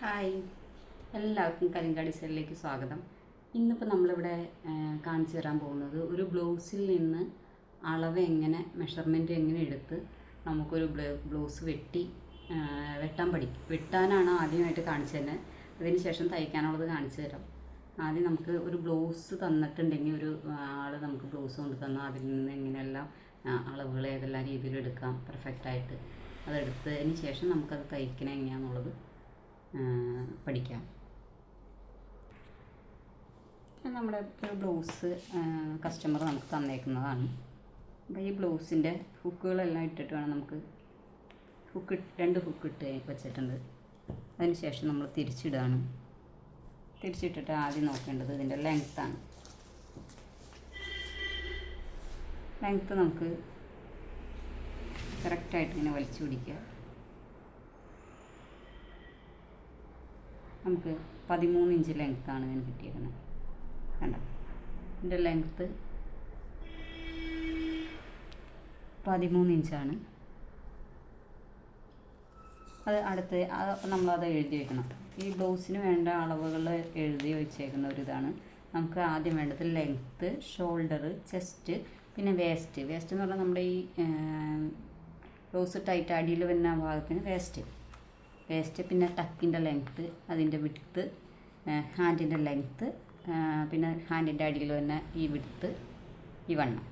Hi, എല്ലാവർക്കും കരിങ്കാടി സെല്ലിലേക്ക് സ്വാഗതം. ഇന്നിപ്പോൾ നമ്മളിവിടെ കാണിച്ചു തരാൻ പോകുന്നത് ഒരു ബ്ലൗസിൽ നിന്ന് അളവ് എങ്ങനെ മെഷർമെൻറ്റ് എങ്ങനെ എടുത്ത് നമുക്കൊരു ബ്ലൗസ് വെട്ടാനാണ് ആദ്യമായിട്ട് കാണിച്ചു തന്നെ. അതിന് ശേഷം തയ്ക്കാനുള്ളത് കാണിച്ചു തരാം. ആദ്യം നമുക്ക് ഒരു ബ്ലൗസ് തന്നിട്ടുണ്ടെങ്കിൽ ഒരു ആൾ നമുക്ക് ബ്ലൗസ് കൊണ്ട് തന്നാൽ അതിൽ നിന്ന് എങ്ങനെയെല്ലാം അളവുകൾ ഏതെല്ലാം രീതിയിൽ എടുക്കാം പെർഫെക്റ്റായിട്ട് അതെടുത്തതിന് ശേഷം നമുക്കത് തയ്ക്കണം എങ്ങനെയാണെന്നുള്ളത് പഠിക്കാം. നമ്മുടെ ഒരു ബ്ലൗസ് കസ്റ്റമർ നമുക്ക് തന്നേക്കുന്നതാണ്. അപ്പോൾ ഈ ബ്ലൗസിൻ്റെ ഹുക്കുകളെല്ലാം ഇട്ടിട്ട് വേണം നമുക്ക് രണ്ട് ഹുക്ക് ഇട്ട് വെച്ചിട്ടുണ്ട്. അതിന് ശേഷം നമ്മൾ തിരിച്ചിടുകയാണ്. തിരിച്ചിട്ടിട്ട് ആദ്യം നോക്കേണ്ടത് ഇതിൻ്റെ ലെങ്ത്താണ്. ലെങ്ത്ത് നമുക്ക് കറക്റ്റായിട്ട് ഇങ്ങനെ വലിച്ചു പിടിക്കുക. നമുക്ക് 13 ഇഞ്ച് ലെങ്ത്താണ് ഇതിന് കിട്ടിയിരിക്കുന്നത്. കണ്ടോ, ഇതിൻ്റെ ലെങ്ത്ത് 13 ഇഞ്ചാണ്. അത് അടുത്ത് നമ്മളത് എഴുതി വയ്ക്കണം. ഈ ബ്ലൗസിന് വേണ്ട അളവുകൾ എഴുതി വെച്ചേക്കുന്ന ഒരിതാണ്. നമുക്ക് ആദ്യം വേണ്ടത് ലെങ്ത്ത്, ഷോൾഡർ, ചെസ്റ്റ്, പിന്നെ വേസ്റ്റ് എന്ന് പറഞ്ഞാൽ നമ്മുടെ ഈ ബ്ലൗസ് ടൈറ്റ് അടിയിൽ വരുന്ന ഭാഗത്തിന് വേസ്റ്റ്, പിന്നെ ടക്കിൻ്റെ ലെങ്ത്ത്, അതിൻ്റെ വിഡ്ത്ത്, ഹാൻഡിൻ്റെ ലെങ്ത്ത്, പിന്നെ ഹാൻഡിൻ്റെ അടിയിൽ വരുന്ന ഈ വിഡ്ത്ത്, ഈ വണ്ണം,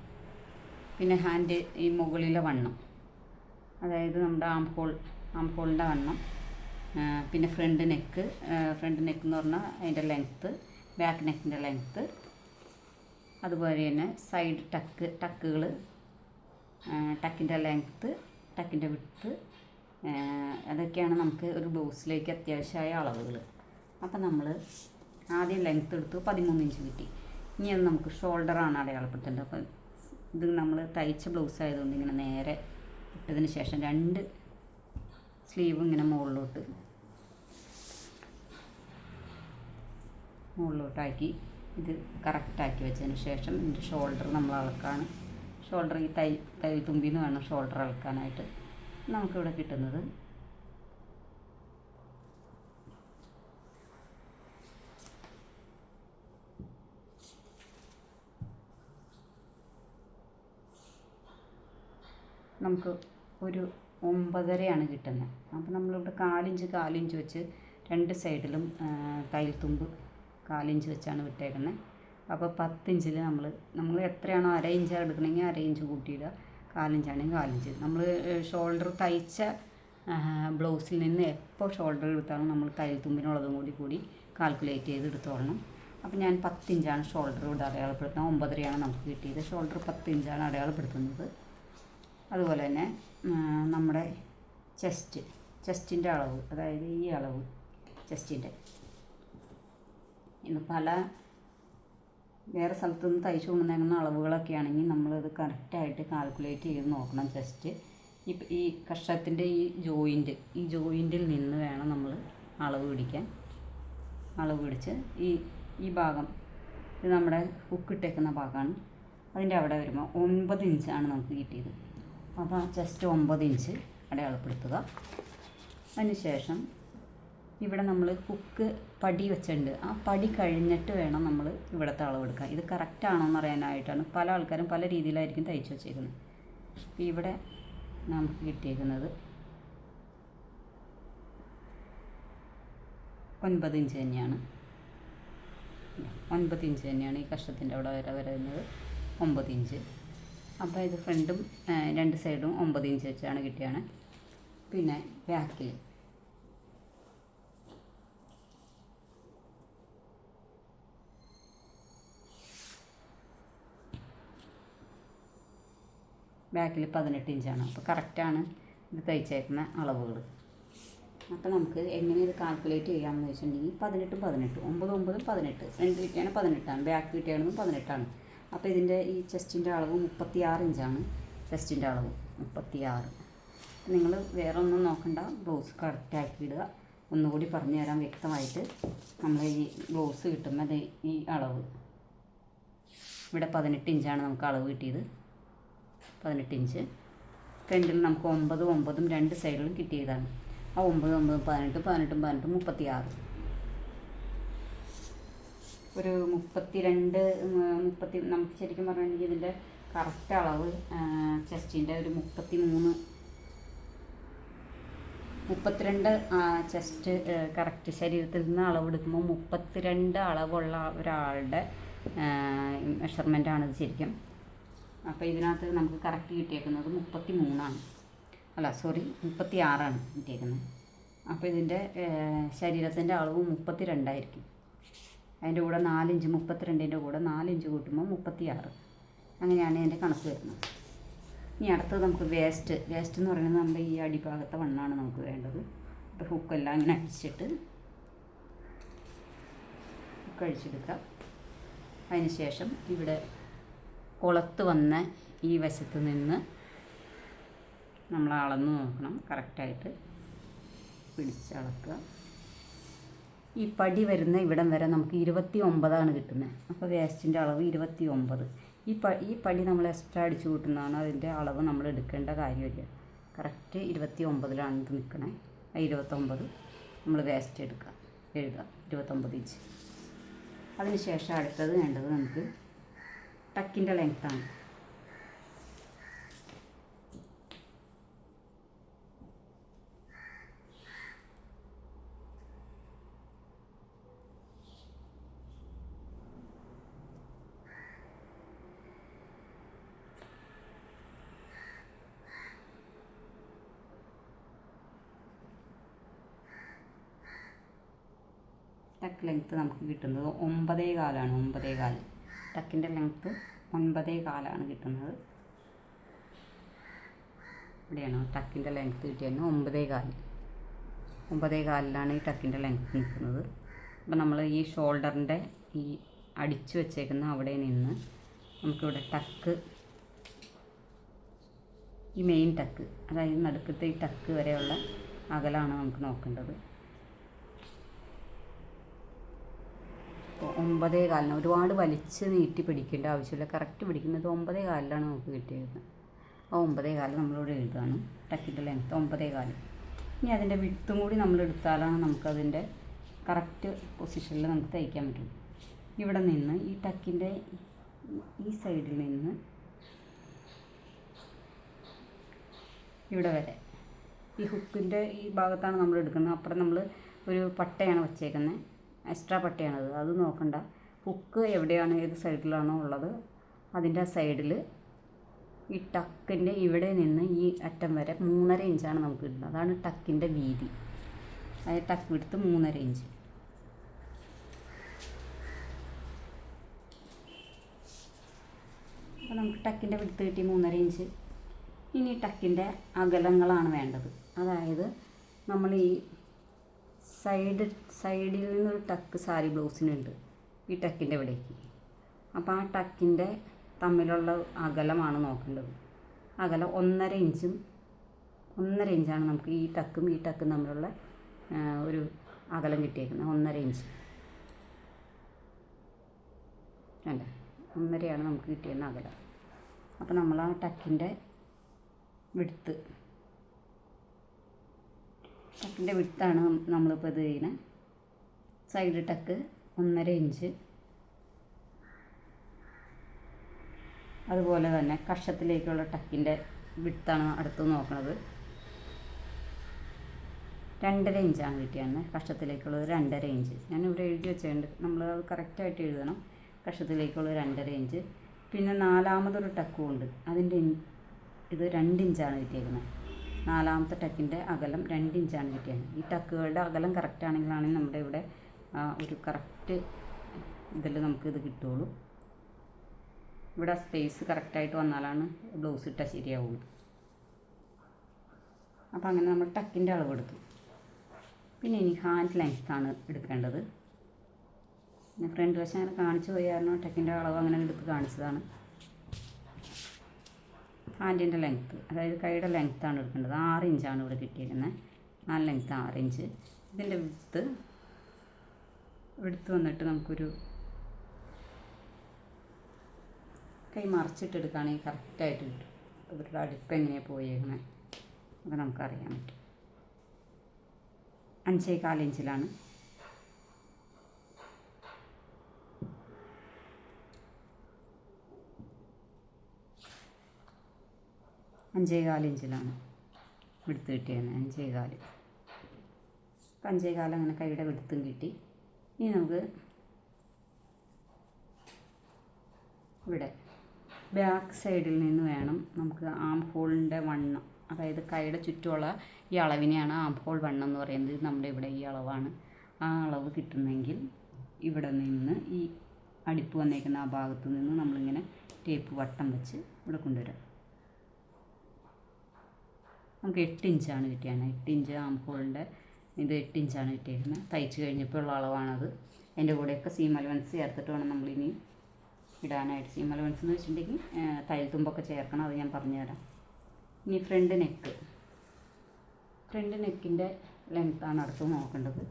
പിന്നെ ഹാൻഡ് ഈ മുകളിലെ വണ്ണം, അതായത് നമ്മുടെ ആംഹോളിൻ്റെ വണ്ണം, പിന്നെ ഫ്രണ്ട് നെക്ക് എന്ന് പറഞ്ഞാൽ അതിൻ്റെ ലെങ്ത്ത്, ബാക്ക് നെക്കിൻ്റെ ലെങ്ത്ത്, അതുപോലെ തന്നെ സൈഡ് ടക്കുകൾ, ടക്കിൻ്റെ ലെങ്ത്ത്, ടക്കിൻ്റെ വിഡ്ത്ത്, അതൊക്കെയാണ് നമുക്ക് ഒരു ബ്ലൗസിലേക്ക് അത്യാവശ്യമായ അളവുകൾ. അപ്പം നമ്മൾ ആദ്യം ലെങ്ത്ത് എടുത്തു 13 ഇഞ്ച് കിട്ടി. ഇനി അത് നമുക്ക് ഷോൾഡറാണ് അടയാളപ്പെടുത്തേണ്ടത്. അപ്പം ഇത് നമ്മൾ തയ്ച്ച ബ്ലൗസ് ആയതുകൊണ്ട് ഇങ്ങനെ നേരെ ഇട്ടതിന് ശേഷം 2 സ്ലീവ് ഇങ്ങനെ മുകളിലോട്ടാക്കി ഇത് കറക്റ്റാക്കി വെച്ചതിന് ശേഷം ഇതിൻ്റെ ഷോൾഡർ നമ്മൾ അളക്കാണ്. ഷോൾഡർ ഈ തയ്യൽ തുമ്പിന്ന് വേണം ഷോൾഡർ അളക്കാനായിട്ട്. നമുക്കിവിടെ കിട്ടുന്നത് നമുക്ക് ഒരു 9.5 കിട്ടുന്നത്. അപ്പോൾ നമ്മളിവിടെ 4 ഇഞ്ച് വെച്ച് 2 സൈഡിലും തയ്യൽ തുമ്പ് 4 ഇഞ്ച് വെച്ചാണ് വിട്ടേക്കുന്നത്. അപ്പോൾ 10 ഇഞ്ചിൽ നമ്മൾ എത്രയാണോ 1/2 ഇഞ്ച് എടുക്കണമെങ്കിൽ 1/2 ഇഞ്ച് കൂട്ടിയിടുക, 4 ഇഞ്ചാണെങ്കിൽ 4 ഇഞ്ച്. നമ്മൾ ഷോൾഡർ തയ്ച്ച ബ്ലൗസിൽ നിന്ന് എപ്പോൾ ഷോൾഡർ എടുത്താലും നമ്മൾ തയ്യൽ തുമ്പിനുള്ളതും കൂടി കാൽക്കുലേറ്റ് ചെയ്ത് എടുത്തോളണം. അപ്പോൾ ഞാൻ 10 ഇഞ്ചാണ് ഷോൾഡർ ഇവിടെ അടയാളപ്പെടുത്തുന്നത്. 9.5 നമുക്ക് കിട്ടിയത്. ഷോൾഡർ 10 ഇഞ്ചാണ് അടയാളപ്പെടുത്തുന്നത്. അതുപോലെ തന്നെ നമ്മുടെ ചെസ്റ്റിൻ്റെ അളവ്, അതായത് ഈ അളവ് ചെസ്റ്റിൻ്റെ, ഇന്ന് വേറെ സ്ഥലത്തുനിന്ന് തയ്ച്ചു കൊണ്ടുവന്നേക്കുന്ന അളവുകളൊക്കെ ആണെങ്കിൽ നമ്മളത് കറക്റ്റായിട്ട് കാൽക്കുലേറ്റ് ചെയ്ത് നോക്കണം. ചെസ്റ്റ് ഈ കഷത്തിൻ്റെ ഈ ജോയിൻറ്റിൽ നിന്ന് വേണം നമ്മൾ അളവ് പിടിച്ച് ഈ ഭാഗം, ഇത് നമ്മുടെ ഹുക്കിട്ടേക്കുന്ന ഭാഗമാണ്. അതിൻ്റെ അവിടെ വരുമ്പോൾ 9 ഇഞ്ചാണ് നമുക്ക് കിട്ടിയത്. അപ്പോൾ ചെസ്റ്റ് 9 ഇഞ്ച് അടയാളപ്പെടുത്തുക. അതിന് ശേഷം ഇവിടെ നമ്മൾ ഹുക്ക് പടി വെച്ചിട്ടുണ്ട്. ആ പടി കഴിഞ്ഞിട്ട് വേണം നമ്മൾ ഇവിടുത്തെ അളവെടുക്കാൻ. ഇത് കറക്റ്റാണോ എന്ന് അറിയാനായിട്ടാണ്. പല ആൾക്കാരും പല രീതിയിലായിരിക്കും തയ്ച്ചു വെച്ചേക്കുന്നത്. അപ്പോൾ ഇവിടെ നമുക്ക് കിട്ടിയേക്കുന്നത് 9 ഇഞ്ച് തന്നെയാണ്. 9 ഇഞ്ച് തന്നെയാണ് ഈ കഷത്തിൻ്റെ അവിടെ വരുന്നത്, 9 ഇഞ്ച്. അപ്പോൾ ഇത് ഫ്രണ്ടും 2 സൈഡും 9 ഇഞ്ച് വെച്ചാണ് കിട്ടിയാണ്. പിന്നെ ബാക്കിൽ ബാക്കിൽ 18 ഇഞ്ചാണ്. അപ്പോൾ കറക്റ്റാണ് ഇത് തയ്ച്ചേക്കുന്ന അളവുകൾ. അപ്പോൾ നമുക്ക് എങ്ങനെ ഇത് കാൽക്കുലേറ്റ് ചെയ്യാമെന്ന് വെച്ചിട്ടുണ്ടെങ്കിൽ 18 9 9 18, ഫ്രണ്ട് കിട്ടിയാണ് 18ആണ്, ബാക്ക് കിട്ടിയാണെന്നും 18ആണ്. അപ്പോൾ ഇതിൻ്റെ ഈ ചെസ്റ്റിൻ്റെ അളവ് 36 ഇഞ്ചാണ്. ചെസ്റ്റിൻ്റെ അളവ് 36. നിങ്ങൾ വേറെ ഒന്നും നോക്കണ്ട, ബ്ലൗസ് കറക്റ്റാക്കി ഇടുക. ഒന്നുകൂടി പറഞ്ഞു തരാം വ്യക്തമായിട്ട്. നമ്മൾ ഈ ബ്ലൗസ് കിട്ടുമ്പോൾ ഈ അളവ് ഇവിടെ 18 ഇഞ്ചാണ് നമുക്ക് അളവ് കിട്ടിയത്. 18 ഇഞ്ച് ഫ്രണ്ടിൽ നമുക്ക് 9 9 2 സൈഡിലും കിട്ടിയതാണ്. ആ 9, 9, 18, 18, 18, 36. ഒരു 32, 30. നമുക്ക് ശരിക്കും പറഞ്ഞിട്ടുണ്ടെങ്കിൽ ഇതിൻ്റെ കറക്റ്റ് അളവ് ചെസ്റ്റിൻ്റെ ഒരു 32 ചെസ്റ്റ് കറക്റ്റ് ശരീരത്തിൽ നിന്ന് അളവെടുക്കുമ്പോൾ 32 അളവുള്ള ഒരാളുടെ മെഷർമെൻറ്റാണ് ഇത് ശരിക്കും. അപ്പോൾ ഇതിനകത്ത് നമുക്ക് കറക്റ്റ് കിട്ടിയേക്കുന്നത് 33 അല്ല സോറി 36 കിട്ടിയേക്കുന്നത്. അപ്പോൾ ഇതിൻ്റെ ശരീരത്തിൻ്റെ അളവ് 32 അതിൻ്റെ കൂടെ 4 ഇഞ്ച്, 32ൻ്റെ കൂടെ 4 ഇഞ്ച് കൂട്ടുമ്പോൾ 36. അങ്ങനെയാണ് ഇതിൻ്റെ കണക്ക് വരുന്നത്. ഇനി അടുത്തത് നമുക്ക് വേസ്റ്റ് എന്ന് പറയുന്നത് നമ്മുടെ ഈ അടിഭാഗത്തെ വണ്ണാണ് നമുക്ക് വേണ്ടത്. അപ്പോൾ ഹുക്കെല്ലാം ഇങ്ങനെ അഴിച്ചെടുക്കാം. അതിന് ശേഷം ഇവിടെ കുളത്ത് വന്ന ഈ വശത്ത് നിന്ന് നമ്മൾ അളന്ന് നോക്കണം, കറക്റ്റായിട്ട് പിടിച്ചളക്കുക. ഈ പടി വരുന്ന ഇവിടം വരെ നമുക്ക് 29 കിട്ടുന്നത്. അപ്പോൾ വേസ്റ്റിൻ്റെ അളവ് 29. ഈ പടി നമ്മൾ എക്സ്ട്രാ അടിച്ചു കൂട്ടുന്നതാണ്. അതിൻ്റെ അളവ് നമ്മൾ എടുക്കേണ്ട കാര്യമില്ല. കറക്റ്റ് 29 ഇത് നിൽക്കണേ. 29 നമ്മൾ വേസ്റ്റ് എഴുതുക 29 ഇഞ്ച്. അതിന് ശേഷം അടുത്തത് വേണ്ടത് നമുക്ക് ടക്കിൻ്റെ ലെങ്ത്താണ്. ടക്ക് ലെങ്ത്ത് നമുക്ക് കിട്ടുന്നത് 9.25 9.25. ടക്കിൻ്റെ ലെങ്ത്ത് 9.25 കിട്ടുന്നത്. ഇവിടെയാണ് ടക്കിൻ്റെ ലെങ്ത്ത് കിട്ടിയത് 9.25. 9.25 ഈ ടക്കിൻ്റെ ലെങ്ത്ത് നിൽക്കുന്നത്. അപ്പോൾ നമ്മൾ ഈ ഷോൾഡറിൻ്റെ ഈ അടിച്ചു വെച്ചേക്കുന്ന അവിടെ നിന്ന് നമുക്കിവിടെ ടക്ക്, ഈ മെയിൻ ടക്ക്, അതായത് നടുക്കത്തെ ഈ ടക്ക് വരെയുള്ള അകലാണ് നമുക്ക് നോക്കേണ്ടത്. 9.25 ഒരുപാട് വലിച്ച് നീട്ടി പിടിക്കേണ്ട ആവശ്യമില്ല. കറക്റ്റ് പിടിക്കുന്നത് 9.25 നമുക്ക് കിട്ടിയത്. ആ 9.25 നമ്മളിവിടെ എഴുതുകയാണ്. ടക്കിൻ്റെ ലെങ്ത്ത് 9.25. ഇനി അതിൻ്റെ വിട്ടും കൂടി നമ്മൾ എടുത്താലാണ് നമുക്കതിൻ്റെ കറക്റ്റ് പൊസിഷനിൽ നമുക്ക് തയ്ക്കാൻ പറ്റും. ഇവിടെ നിന്ന് ഈ ടക്കിൻ്റെ ഈ സൈഡിൽ നിന്ന് ഇവിടെ വരെ ഈ ഹുക്കിൻ്റെ ഈ ഭാഗത്താണ് നമ്മൾ എടുക്കുന്നത്. അപ്പുറം നമ്മൾ ഒരു പട്ടയാണ് വച്ചേക്കുന്നത്, എക്സ്ട്രാ പട്ടയാണത്. അത് നോക്കണ്ട. ഹുക്ക് എവിടെയാണ്, ഏത് സൈഡിലാണോ ഉള്ളത് അതിൻ്റെ സൈഡിൽ ഈ ടക്കിൻ്റെ ഇവിടെ നിന്ന് ഈ അറ്റം വരെ 3.5 ഇഞ്ചാണ് നമുക്ക് കിട്ടുന്നത്. അതാണ് ടക്കിൻ്റെ വീതി. അതായത് ടക്ക് വിടുത്ത് 3.5 ഇഞ്ച്. അപ്പോൾ നമുക്ക് ടക്കിൻ്റെ വിടുത്ത് കിട്ടി 3.5 ഇഞ്ച്. ഇനി ടക്കിൻ്റെ അകലങ്ങളാണ് വേണ്ടത്. അതായത് നമ്മൾ ഈ സൈഡിൽ നിന്നൊരു ടക്ക് സാരി ബ്ലൗസിനുണ്ട് ഈ ടക്കിൻ്റെ ഇവിടേക്ക്. അപ്പോൾ ആ ടക്കിൻ്റെ തമ്മിലുള്ള അകലമാണ് നോക്കേണ്ടത്. അകലം 1.5 ഇഞ്ചാണ് നമുക്ക് ഈ ടക്കും തമ്മിലുള്ള ഒരു അകലം കിട്ടിയേക്കുന്നത്. 1.5 ഇഞ്ച് അല്ല, 1.5 നമുക്ക് കിട്ടിയിരുന്ന അകലം. അപ്പോൾ നമ്മൾ ആ ടക്കിൻ്റെ വിട്താണ് നമ്മളിപ്പോൾ ഇത് ചെയ്യുന്നത്. സൈഡ് ടക്ക് 1.5 ഇഞ്ച്. അതുപോലെ തന്നെ കഷത്തിലേക്കുള്ള ടക്കിൻ്റെ വിട്താണ് അടുത്ത് നോക്കുന്നത്. 2.5 ഇഞ്ചാണ് കിട്ടിയത്. കഷത്തിലേക്കുള്ളത് 2.5 ഇഞ്ച്. ഞാനിവിടെ എഴുതി വെച്ചിട്ടുണ്ട്, നമ്മൾ അത് കറക്റ്റായിട്ട് എഴുതണം. കഷത്തിലേക്കുള്ളത് 2.5 ഇഞ്ച്. പിന്നെ നാലാമതൊരു ടക്കും ഉണ്ട്, അതിൻ്റെ ഇത് 2 ഇഞ്ചാണ് കിട്ടിയിരിക്കുന്നത്. നാലാമത്തെ ടക്കിൻ്റെ അകലം 2 ഇഞ്ചാണ് കിട്ടിയത്. ഈ ടക്കുകളുടെ അകലം കറക്റ്റ് ആണെങ്കിലാണ് നമ്മുടെ ഇവിടെ ഒരു കറക്റ്റ് ഇതിൽ നമുക്കിത് കിട്ടുകയുള്ളൂ. ഇവിടെ സ്പേസ് കറക്റ്റായിട്ട് വന്നാലാണ് ബ്ലൗസ് ഇട്ടാൽ ശരിയാവുള്ളൂ. അപ്പോൾ അങ്ങനെ നമ്മൾ ടക്കിൻ്റെ അളവ് എടുത്തു. പിന്നെ ഇനി ഹാൻഡ് ലെങ്ത്താണ് എടുക്കേണ്ടത്. ഫ്രണ്ട് വശം അങ്ങനെ കാണിച്ചു പോയായിരുന്നു, ടക്കിൻ്റെ അളവ് അങ്ങനെ എടുത്ത് കാണിച്ചതാണ്. ഹാൻഡിൻ്റെ ലെങ്ത്ത്, അതായത് കൈയുടെ ലെങ്ത്താണ് എടുക്കേണ്ടത്. 6 ഇഞ്ചാണ് ഇവിടെ കിട്ടിയിരിക്കുന്നത്. Hand length 6 inch. ഇതിൻ്റെ എടുത്ത് വന്നിട്ട് നമുക്കൊരു കൈ മറിച്ചിട്ടെടുക്കുകയാണെങ്കിൽ കറക്റ്റായിട്ട് കിട്ടും. ഇവരുടെ അടുപ്പ് എങ്ങനെയാണ് പോയേക്കണേ അത് നമുക്കറിയാൻ പറ്റും. 5.25 ഇഞ്ചിലാണ്. വിടുത്ത് കിട്ടിയത് 5.25. 5.25 അങ്ങനെ കൈയുടെ വിടുത്തും കിട്ടി. ഇനി നമുക്ക് ഇവിടെ ബാക്ക് സൈഡിൽ നിന്ന് വേണം നമുക്ക് ആം ഹോളിൻ്റെ വണ്ണം, അതായത് കൈയുടെ ചുറ്റുമുള്ള ഈ അളവിനെയാണ് ആം ഹോൾ വണ്ണം എന്ന് പറയുന്നത്. നമ്മുടെ ഇവിടെ ഈ അളവാണ്. ആ അളവ് കിട്ടുന്നെങ്കിൽ ഇവിടെ നിന്ന് ഈ അടിപ്പ് വന്നേക്കുന്ന ആ ഭാഗത്തു നിന്ന് നമ്മളിങ്ങനെ ടേപ്പ് വട്ടം വെച്ച് ഇവിടെ കൊണ്ടുവരാം. നമുക്ക് 8 ഇഞ്ചാണ് കിട്ടിയാണ്. 8 ഇഞ്ച് ആം ഹോളിൻ്റെ ഇത് 8 ഇഞ്ചാണ് കിട്ടിയിരിക്കുന്നത്. തയ്ച്ച് കഴിഞ്ഞപ്പോൾ ഉള്ള അളവാണത്. അതിൻ്റെ കൂടെയൊക്കെ സീം അലവൻസ് ചേർത്തിട്ട് വേണം നമ്മളിനി ഇടാനായിട്ട്. സീം അലവൻസ് എന്ന് വെച്ചിട്ടുണ്ടെങ്കിൽ തയ്യൽ തുമ്പൊക്കെ ചേർക്കണം, അത് ഞാൻ പറഞ്ഞുതരാം. ഇനി ഫ്രണ്ട് നെക്കിൻ്റെ ലെങ്ത്താണ് അടുത്ത് നോക്കേണ്ടത്.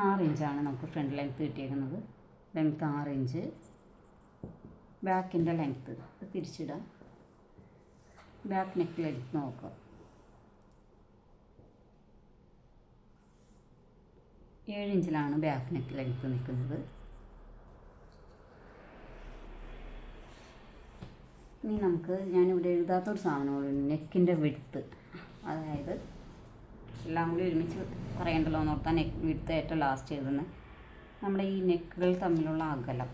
ആറ് ഇഞ്ചാണ് നമുക്ക് ഫ്രണ്ട് ലെങ്ത്ത് കിട്ടിയേക്കുന്നത്. Length 6 inch. ബാക്കിൻ്റെ ലെങ്ത്ത് തിരിച്ചിടാം. ബാക്ക് നെക്ക് ലെങ്ത്ത് നോക്കാം. 7 ഇഞ്ചിലാണ് ബാക്ക് നെക്ക് ലെങ്ത്ത് നിൽക്കുന്നത്. ഇനി നമുക്ക് ഞാനിവിടെ എഴുതാത്തൊരു സാധനമുള്ളൂ, നെക്കിൻ്റെ വിഡ്ത്ത്. അതായത് എല്ലാം കൂടി ഒരുമിച്ച് പറയണ്ടല്ലോ എന്ന് ഓർത്താൽ നെക്ക് വിഡ്ത്ത് ഏറ്റവും ലാസ്റ്റ് എഴുതുന്നത്. നമ്മുടെ ഈ നെക്കുകൾ തമ്മിലുള്ള അകലം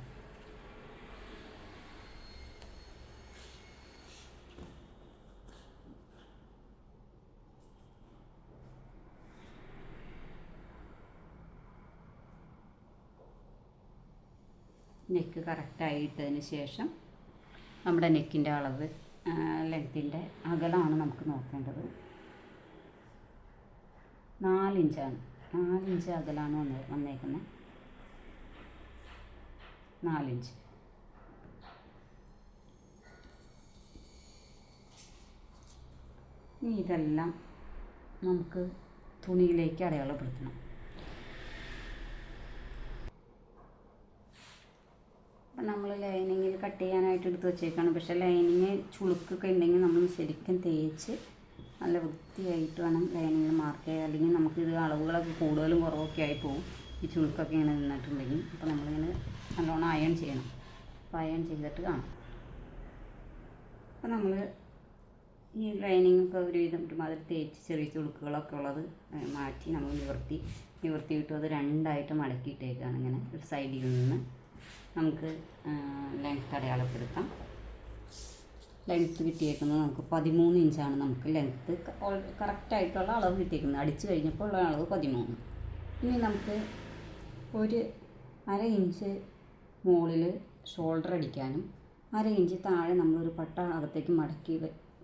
നെക്ക് കറക്റ്റായി ഇട്ടതിന് ശേഷം നമ്മുടെ നെക്കിൻ്റെ അളവ് ലെങ്ത്തിൻ്റെ അകലമാണ് നമുക്ക് നോക്കേണ്ടത്. 4 ഇഞ്ചാണ്. 4 ഇഞ്ച് അകലാണ് വന്നേക്കുന്നത്. 4 ഇഞ്ച്. ഇനി ഇതെല്ലാം നമുക്ക് തുണിയിലേക്ക് അടയാളപ്പെടുത്തണം. അപ്പം നമ്മൾ ലൈനിങ്ങിൽ കട്ട് ചെയ്യാനായിട്ട് എടുത്ത് വെച്ചേക്കാണ്. പക്ഷേ ലൈനിങ് ചുളുക്കൊക്കെ ഉണ്ടെങ്കിൽ നമ്മൾ ശരിക്കും തേച്ച് നല്ല വൃത്തിയായിട്ട് വേണം ലൈനിങ്ങിൽ മാർക്ക് ചെയ്യുക. അല്ലെങ്കിൽ നമുക്കിത് അളവുകളൊക്കെ കൂടുതലും കുറവൊക്കെ ആയി പോകും ഈ ചുളുക്കൊക്കെ ഇങ്ങനെ നിന്നിട്ടുണ്ടെങ്കിൽ. അപ്പോൾ നമ്മളിങ്ങനെ നല്ലോണം അയൺ ചെയ്യണം. അപ്പോൾ അയൺ ചെയ്തിട്ട് കാണാം. അപ്പോൾ നമ്മൾ ഈ ലൈനിങ്ങൊക്കെ ഒരു വിധം അതിൽ തേച്ച് ചെറിയ ചുളുക്കുകളൊക്കെ ഉള്ളത് മാറ്റി നമ്മൾ നിവർത്തിയിട്ട് അത് രണ്ടായിട്ട് മടക്കിയിട്ടേക്കാണ്. ഇങ്ങനെ ഒരു സൈഡിൽ നിന്ന് നമുക്ക് ലെങ്ത്ത് അടയാളപ്പെടുത്താം. ലെങ്ത്ത് കിട്ടിയേക്കുന്നത് നമുക്ക് 13 ഇഞ്ചാണ്. നമുക്ക് ലെങ്ത്ത് കറക്റ്റായിട്ടുള്ള അളവ് കിട്ടിയേക്കുന്നത്. അടിച്ച് കഴിഞ്ഞപ്പോൾ ഉള്ള അളവ് 13. ഇനി നമുക്ക് ഒരു 1/2 ഇഞ്ച് മുകളിൽ ഷോൾഡർ അടിക്കാനും 1/2 ഇഞ്ച് താഴെ നമ്മളൊരു പട്ട അകത്തേക്ക് മടക്കി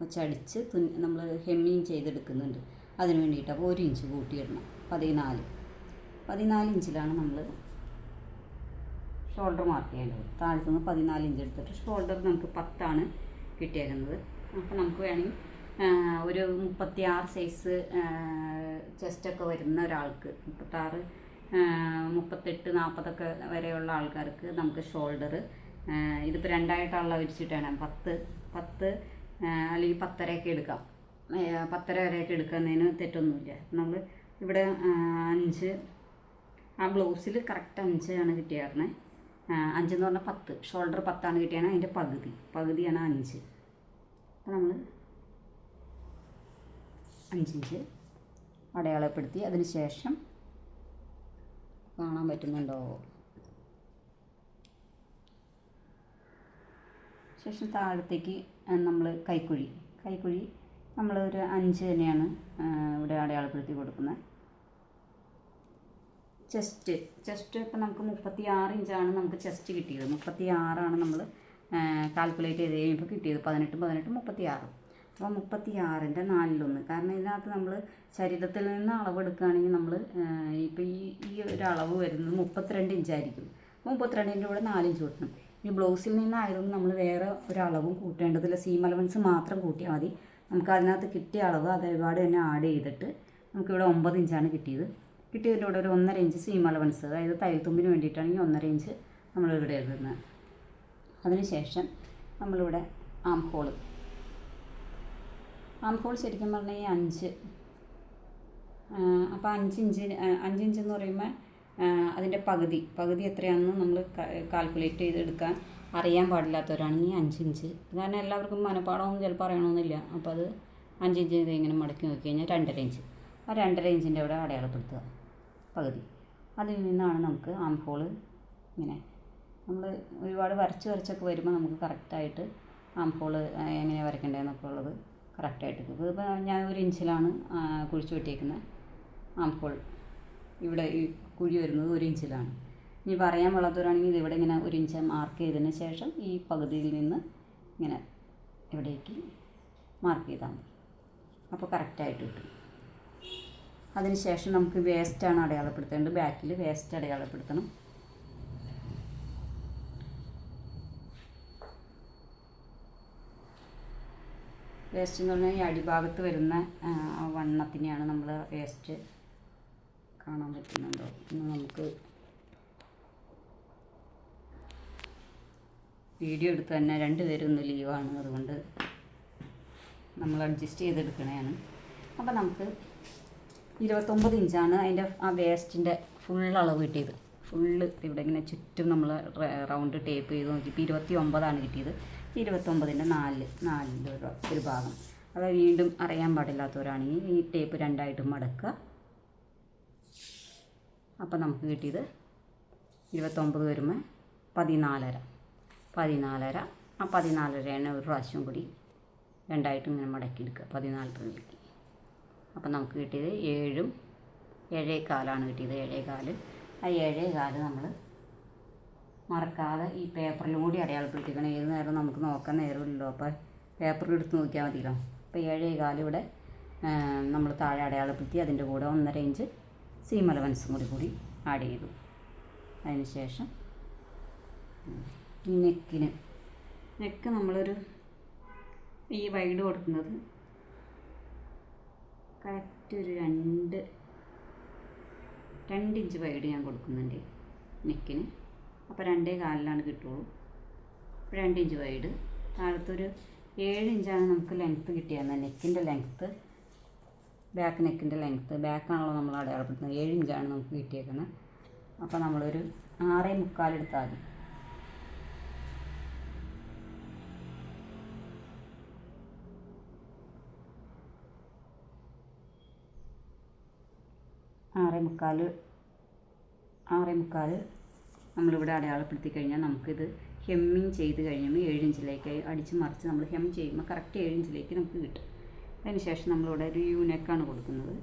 വെച്ചടിച്ച് നമ്മൾ ഹെമ്മിങ് ചെയ്തെടുക്കുന്നുണ്ട്. അതിന് വേണ്ടിയിട്ട് അപ്പോൾ 1 ഇഞ്ച് കൂട്ടിയിടണം. 14 ഇഞ്ചിലാണ് നമ്മൾ ഷോൾഡർ മാർക്ക് ചെയ്യേണ്ടത്. താഴത്തുനിന്ന് 14 ഇഞ്ച് എടുത്തിട്ട് ഷോൾഡർ നമുക്ക് 10 കിട്ടിയേക്കുന്നത്. അപ്പോൾ നമുക്ക് വേണമെങ്കിൽ ഒരു 36 സൈസ് ചെസ്റ്റൊക്കെ വരുന്ന ഒരാൾക്ക് 36, 38, 40 വരെയുള്ള ആൾക്കാർക്ക് നമുക്ക് ഷോൾഡർ ഇതിപ്പോൾ രണ്ടായിട്ടുള്ള വിരിച്ചിട്ടാണ് 10 അല്ലെങ്കിൽ 10.5 എടുക്കാം. 10.5 വരെയൊക്കെ എടുക്കുന്നതിന് തെറ്റൊന്നുമില്ല. നമ്മൾ ഇവിടെ 5 ആ ബ്ലൗസിൽ കറക്റ്റ് 5 കിട്ടിയായിരുന്നത്. 5 എന്ന് പറഞ്ഞാൽ 10, ഷോൾഡർ 10 കിട്ടിയാണ്. അതിൻ്റെ പകുതിയാണ് 5. അപ്പോൾ നമ്മൾ 5 ഇഞ്ച് അടയാളപ്പെടുത്തി. അതിന് ശേഷം കാണാൻ പറ്റുന്നുണ്ടോ? ശേഷം താഴത്തേക്ക് നമ്മൾ കൈക്കുഴി നമ്മൾ ഒരു 5 തന്നെയാണ് ഇവിടെ അടയാളപ്പെടുത്തി കൊടുക്കുന്നത്. ചെസ്റ്റ് ഇപ്പോൾ നമുക്ക് 36 ഇഞ്ചാണ് നമുക്ക് ചെസ്റ്റ് കിട്ടിയത്. 36 നമ്മൾ കാൽക്കുലേറ്റ് ചെയ്ത് കഴിയുമ്പോൾ കിട്ടിയത്. 18, 36. അപ്പോൾ 36ൻ്റെ 4/1. കാരണം ഇതിനകത്ത് നമ്മൾ ശരീരത്തിൽ നിന്ന് അളവെടുക്കുകയാണെങ്കിൽ നമ്മൾ ഇപ്പോൾ ഈ ഒരു അളവ് വരുന്നത് 32 ഇഞ്ചായിരിക്കും. അപ്പോൾ 32ൻ്റെ കൂടെ 4 ഇഞ്ച് കൂട്ടണം. ഈ ബ്ലൗസിൽ നിന്നായതുകൊണ്ട് നമ്മൾ വേറെ ഒരളവും കൂട്ടേണ്ടതില്ല. സീം അലവൻസ് മാത്രം കൂട്ടിയാൽ മതി. നമുക്ക് അതിനകത്ത് കിട്ടിയ അളവ് അതേപാട് തന്നെ ആഡ് ചെയ്തിട്ട് നമുക്കിവിടെ 9 ഇഞ്ചാണ് കിട്ടിയത്. കിട്ടിയതിൻ്റെ കൂടെ ഒരു 1.5 ഇഞ്ച് സീം അലവൻസ്, അതായത് തയ്യൽ തുമ്പിന് വേണ്ടിയിട്ടാണെങ്കിൽ 1.5 ഇഞ്ച് നമ്മളിവിടെ എഴുതുന്നത്. അതിനുശേഷം നമ്മളിവിടെ ആം ഹോൾ ശരിക്കും പറഞ്ഞാൽ ഈ 5, അപ്പോൾ 5 ഇഞ്ച് എന്ന് പറയുമ്പോൾ അതിൻ്റെ പകുതി എത്രയാണെന്ന് നമ്മൾ കാൽക്കുലേറ്റ് ചെയ്തെടുക്കാൻ അറിയാൻ പാടില്ലാത്തവരാണെങ്കിൽ 5 ഇഞ്ച്, കാരണം എല്ലാവർക്കും മനപ്പാടമൊന്നും ചിലപ്പോൾ അറിയണമെന്നില്ല. അപ്പോൾ അത് 5 ഇഞ്ച് ഇങ്ങനെ മടക്കി നോക്കി കഴിഞ്ഞാൽ 2.5 ഇഞ്ച്, ആ 2.5 ഇഞ്ചിൻ്റെ അവിടെ അടയാളപ്പെടുത്തുക പകുതി. അതിൽ നിന്നാണ് നമുക്ക് ആം ഹോൾ ഇങ്ങനെ നമ്മൾ ഒരുപാട് വരച്ചൊക്കെ വരുമ്പോൾ നമുക്ക് കറക്റ്റായിട്ട് ആം ഹോൾ എങ്ങനെ വരയ്ക്കേണ്ടതെന്നൊക്കെ ഉള്ളത് കറക്റ്റായിട്ട് കിട്ടും. ഇപ്പോൾ ഞാൻ 1 ഇഞ്ചിലാണ് കുഴിച്ച് വെട്ടിയേക്കുന്നത്. ആം ഹോൾ ഇവിടെ ഈ കുഴി വരുന്നത് 1 ഇഞ്ചിലാണ്. ഇനി പറയാൻ പാടാത്തവരാണെങ്കിൽ ഇതിവിടെ ഇങ്ങനെ 1 ഇഞ്ച് മാർക്ക് ചെയ്തതിന് ശേഷം ഈ പകുതിയിൽ നിന്ന് ഇങ്ങനെ ഇവിടേക്ക് മാർക്ക് ചെയ്താൽ മതി, അപ്പോൾ കറക്റ്റായിട്ട് കിട്ടും. അതിന് ശേഷം നമുക്ക് വേസ്റ്റാണ് അടയാളപ്പെടുത്തേണ്ടത്. ബാക്കിൽ വേസ്റ്റ് അടയാളപ്പെടുത്തണം. വേസ്റ്റ് എന്ന് പറഞ്ഞാൽ ഈ അടിഭാഗത്ത് വരുന്ന വണ്ണത്തിനെയാണ് നമ്മൾ വേസ്റ്റ്. കാണാൻ പറ്റുന്നുണ്ടോ എന്ന് നമുക്ക് വീഡിയോ എടുത്ത് തന്നെ 2 പേരും ഒന്ന് ലീവാണ്, അതുകൊണ്ട് നമ്മൾ അഡ്ജസ്റ്റ് ചെയ്തെടുക്കണതാണ്. അപ്പോൾ നമുക്ക് 29 ഇഞ്ചാണ് അതിൻ്റെ ആ വേസ്റ്റിൻ്റെ ഫുൾ അളവ് കിട്ടിയത്. ഫുള്ള് ഇവിടെ ഇങ്ങനെ ചുറ്റും നമ്മൾ റൗണ്ട് ടേപ്പ് ചെയ്ത് നോക്കിയപ്പോൾ 29 കിട്ടിയത്. 29ൻ്റെ 4 ഒരു ഭാഗം. അത് വീണ്ടും അറിയാൻ പാടില്ലാത്തവരാണെങ്കിൽ ഈ ടേപ്പ് 2ആയിട്ട് മടക്കുക. അപ്പോൾ നമുക്ക് കിട്ടിയത് 29 വരുമ്പോൾ 14.5. ആ 14.5 ഒരു പ്രാവശ്യം കൂടി 2ആയിട്ട് ഇങ്ങനെ മടക്കിയെടുക്കുക 14 അപ്പോൾ നമുക്ക് കിട്ടിയത് 7.25 കിട്ടിയത്. 7.25. ആ 7.25 നമ്മൾ മറക്കാതെ ഈ പേപ്പറിലും കൂടി അടയാളപ്പെടുത്തിക്കണം. ഏത് നേരം നമുക്ക് നോക്കാൻ നേരമില്ലല്ലോ, അപ്പോൾ പേപ്പറിൽ എടുത്ത് നോക്കിയാൽ മതിയല്ലോ. അപ്പോൾ 7.25 ഇവിടെ നമ്മൾ താഴെ അടയാളപ്പെടുത്തി അതിൻ്റെ കൂടെ 1.5 ഇഞ്ച് സീം അലവൻസും കൂടി ആഡ് ചെയ്തു. അതിന് ശേഷം ഈ നെക്ക് നമ്മളൊരു ഈ വൈഡ് കൊടുക്കുന്നത് കറക്റ്റ് ഒരു 2 ഇഞ്ച് വൈഡ് ഞാൻ കൊടുക്കുന്നുണ്ട് നെക്കിന്. അപ്പോൾ 2.25 കിട്ടുള്ളൂ. 2 ഇഞ്ച് വൈഡ്. താഴത്തൊരു 7 ഇഞ്ചാണ് നമുക്ക് ലെങ്ത്ത് കിട്ടിയത്. നെക്കിൻ്റെ ലെങ്ത്ത്, ബാക്ക് നെക്കിൻ്റെ ലെങ്ത്ത്, ബാക്കാണല്ലോ നമ്മൾ അടയാളപ്പെടുത്തുന്നത്. 7 ഇഞ്ചാണ് നമുക്ക് കിട്ടിയേക്കുന്നത്. അപ്പോൾ നമ്മളൊരു 6.25 എടുത്താൽ മതി. ആറേ മുക്കാൽ നമ്മളിവിടെ അടയാളപ്പെടുത്തി കഴിഞ്ഞാൽ നമുക്കിത് ഹെമ്മിങ് ചെയ്ത് കഴിയുമ്പോൾ 7 ഇഞ്ചിലേക്ക് അടിച്ച് മറിച്ച് നമ്മൾ ഹെം ചെയ്യുമ്പോൾ കറക്റ്റ് 7 ഇഞ്ചിലേക്ക് നമുക്ക് കിട്ടും. അതിന് ശേഷം നമ്മളിവിടെ ഒരു യു നെക്കാണ് കൊടുക്കുന്നത്.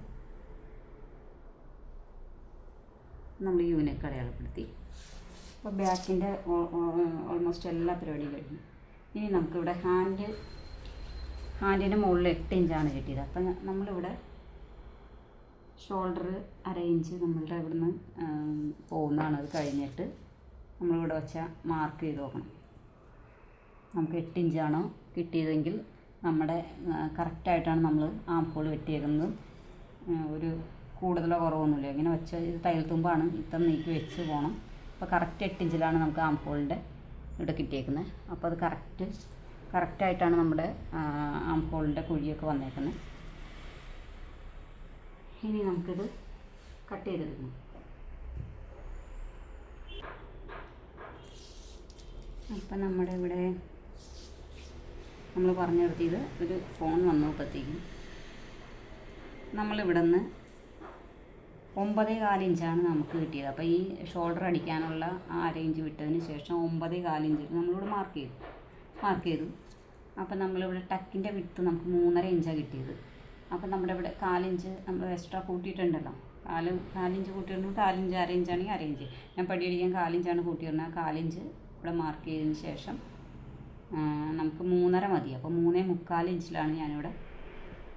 നമ്മൾ യു നെക്ക് അടയാളപ്പെടുത്തി. അപ്പോൾ ബാക്കിൻ്റെ ഓൾമോസ്റ്റ് എല്ലാ പരിപാടിയും കഴിഞ്ഞു. ഇനി നമുക്കിവിടെ ഹാൻഡിൻ്റെ മുകളിൽ 8 ഇഞ്ചാണ് കിട്ടിയത്. അപ്പം നമ്മളിവിടെ ഷോൾഡർ 1/2 ഇഞ്ച് നമ്മളുടെ ഇവിടുന്ന് പോകുന്നതാണ്. അത് കഴിഞ്ഞിട്ട് നമ്മളിവിടെ വെച്ച മാർക്ക് ചെയ്ത് നോക്കണം. നമുക്ക് 8 ഇഞ്ചാണോ കിട്ടിയതെങ്കിൽ നമ്മുടെ കറക്റ്റായിട്ടാണ് നമ്മൾ ആം ഹോൾ വെട്ടിയേക്കുന്നത്. ഒരു കൂടുതലോ കുറവൊന്നുമില്ല. ഇങ്ങനെ വെച്ച ഇത് തയ്യൽ തുമ്പാണ്, ഇത്ര നീക്കി വെച്ച് പോകണം. അപ്പോൾ കറക്റ്റ് 8 ഇഞ്ചിലാണ് നമുക്ക് ആം ഹോളിൻ്റെ ഇവിടെ കിട്ടിയേക്കുന്നത്. അപ്പോൾ അത് കറക്റ്റായിട്ടാണ് നമ്മുടെ ആം ഹോളിൻ്റെ കുഴിയൊക്കെ വന്നേക്കുന്നത്. ഇനി നമുക്കിത് കട്ട് ചെയ്തെടുക്കണം. അപ്പം നമ്മുടെ ഇവിടെ നമ്മൾ പറഞ്ഞു നിർത്തിയത് ഒരു ഫോൺ വന്നപ്പോഴത്തേക്കും നമ്മളിവിടെ നിന്ന് 9.25 ഇഞ്ചാണ് നമുക്ക് കിട്ടിയത്. അപ്പോൾ ഈ ഷോൾഡർ അടിക്കാനുള്ള ആ 1/2 ഇഞ്ച് വിട്ടതിന് ശേഷം 9.25 ഇഞ്ച് നമ്മളിവിടെ മാർക്ക് ചെയ്തു. അപ്പോൾ നമ്മളിവിടെ ടക്കിൻ്റെ വിട്ട് നമുക്ക് 3.5 ഇഞ്ചാണ് കിട്ടിയത്. അപ്പം നമ്മുടെ ഇവിടെ 4 ഇഞ്ച് നമ്മൾ എക്സ്ട്രാ കൂട്ടിയിട്ടുണ്ടല്ലോ. 4 ഇഞ്ച് കൂട്ടിയിട്ടുണ്ട്. 4 ഇഞ്ച് 1/2 ഇഞ്ചാണെങ്കിൽ 1/2 ഇഞ്ച്. ഞാൻ പടിയടിക്കാൻ 4 ഇഞ്ചാണ് കൂട്ടിയിരുന്നത്. 4 ഇഞ്ച് ഇവിടെ മാർക്ക് ചെയ്തതിന് ശേഷം നമുക്ക് 3.5 മതി. അപ്പോൾ 3.25 ഇഞ്ചിലാണ് ഞാനിവിടെ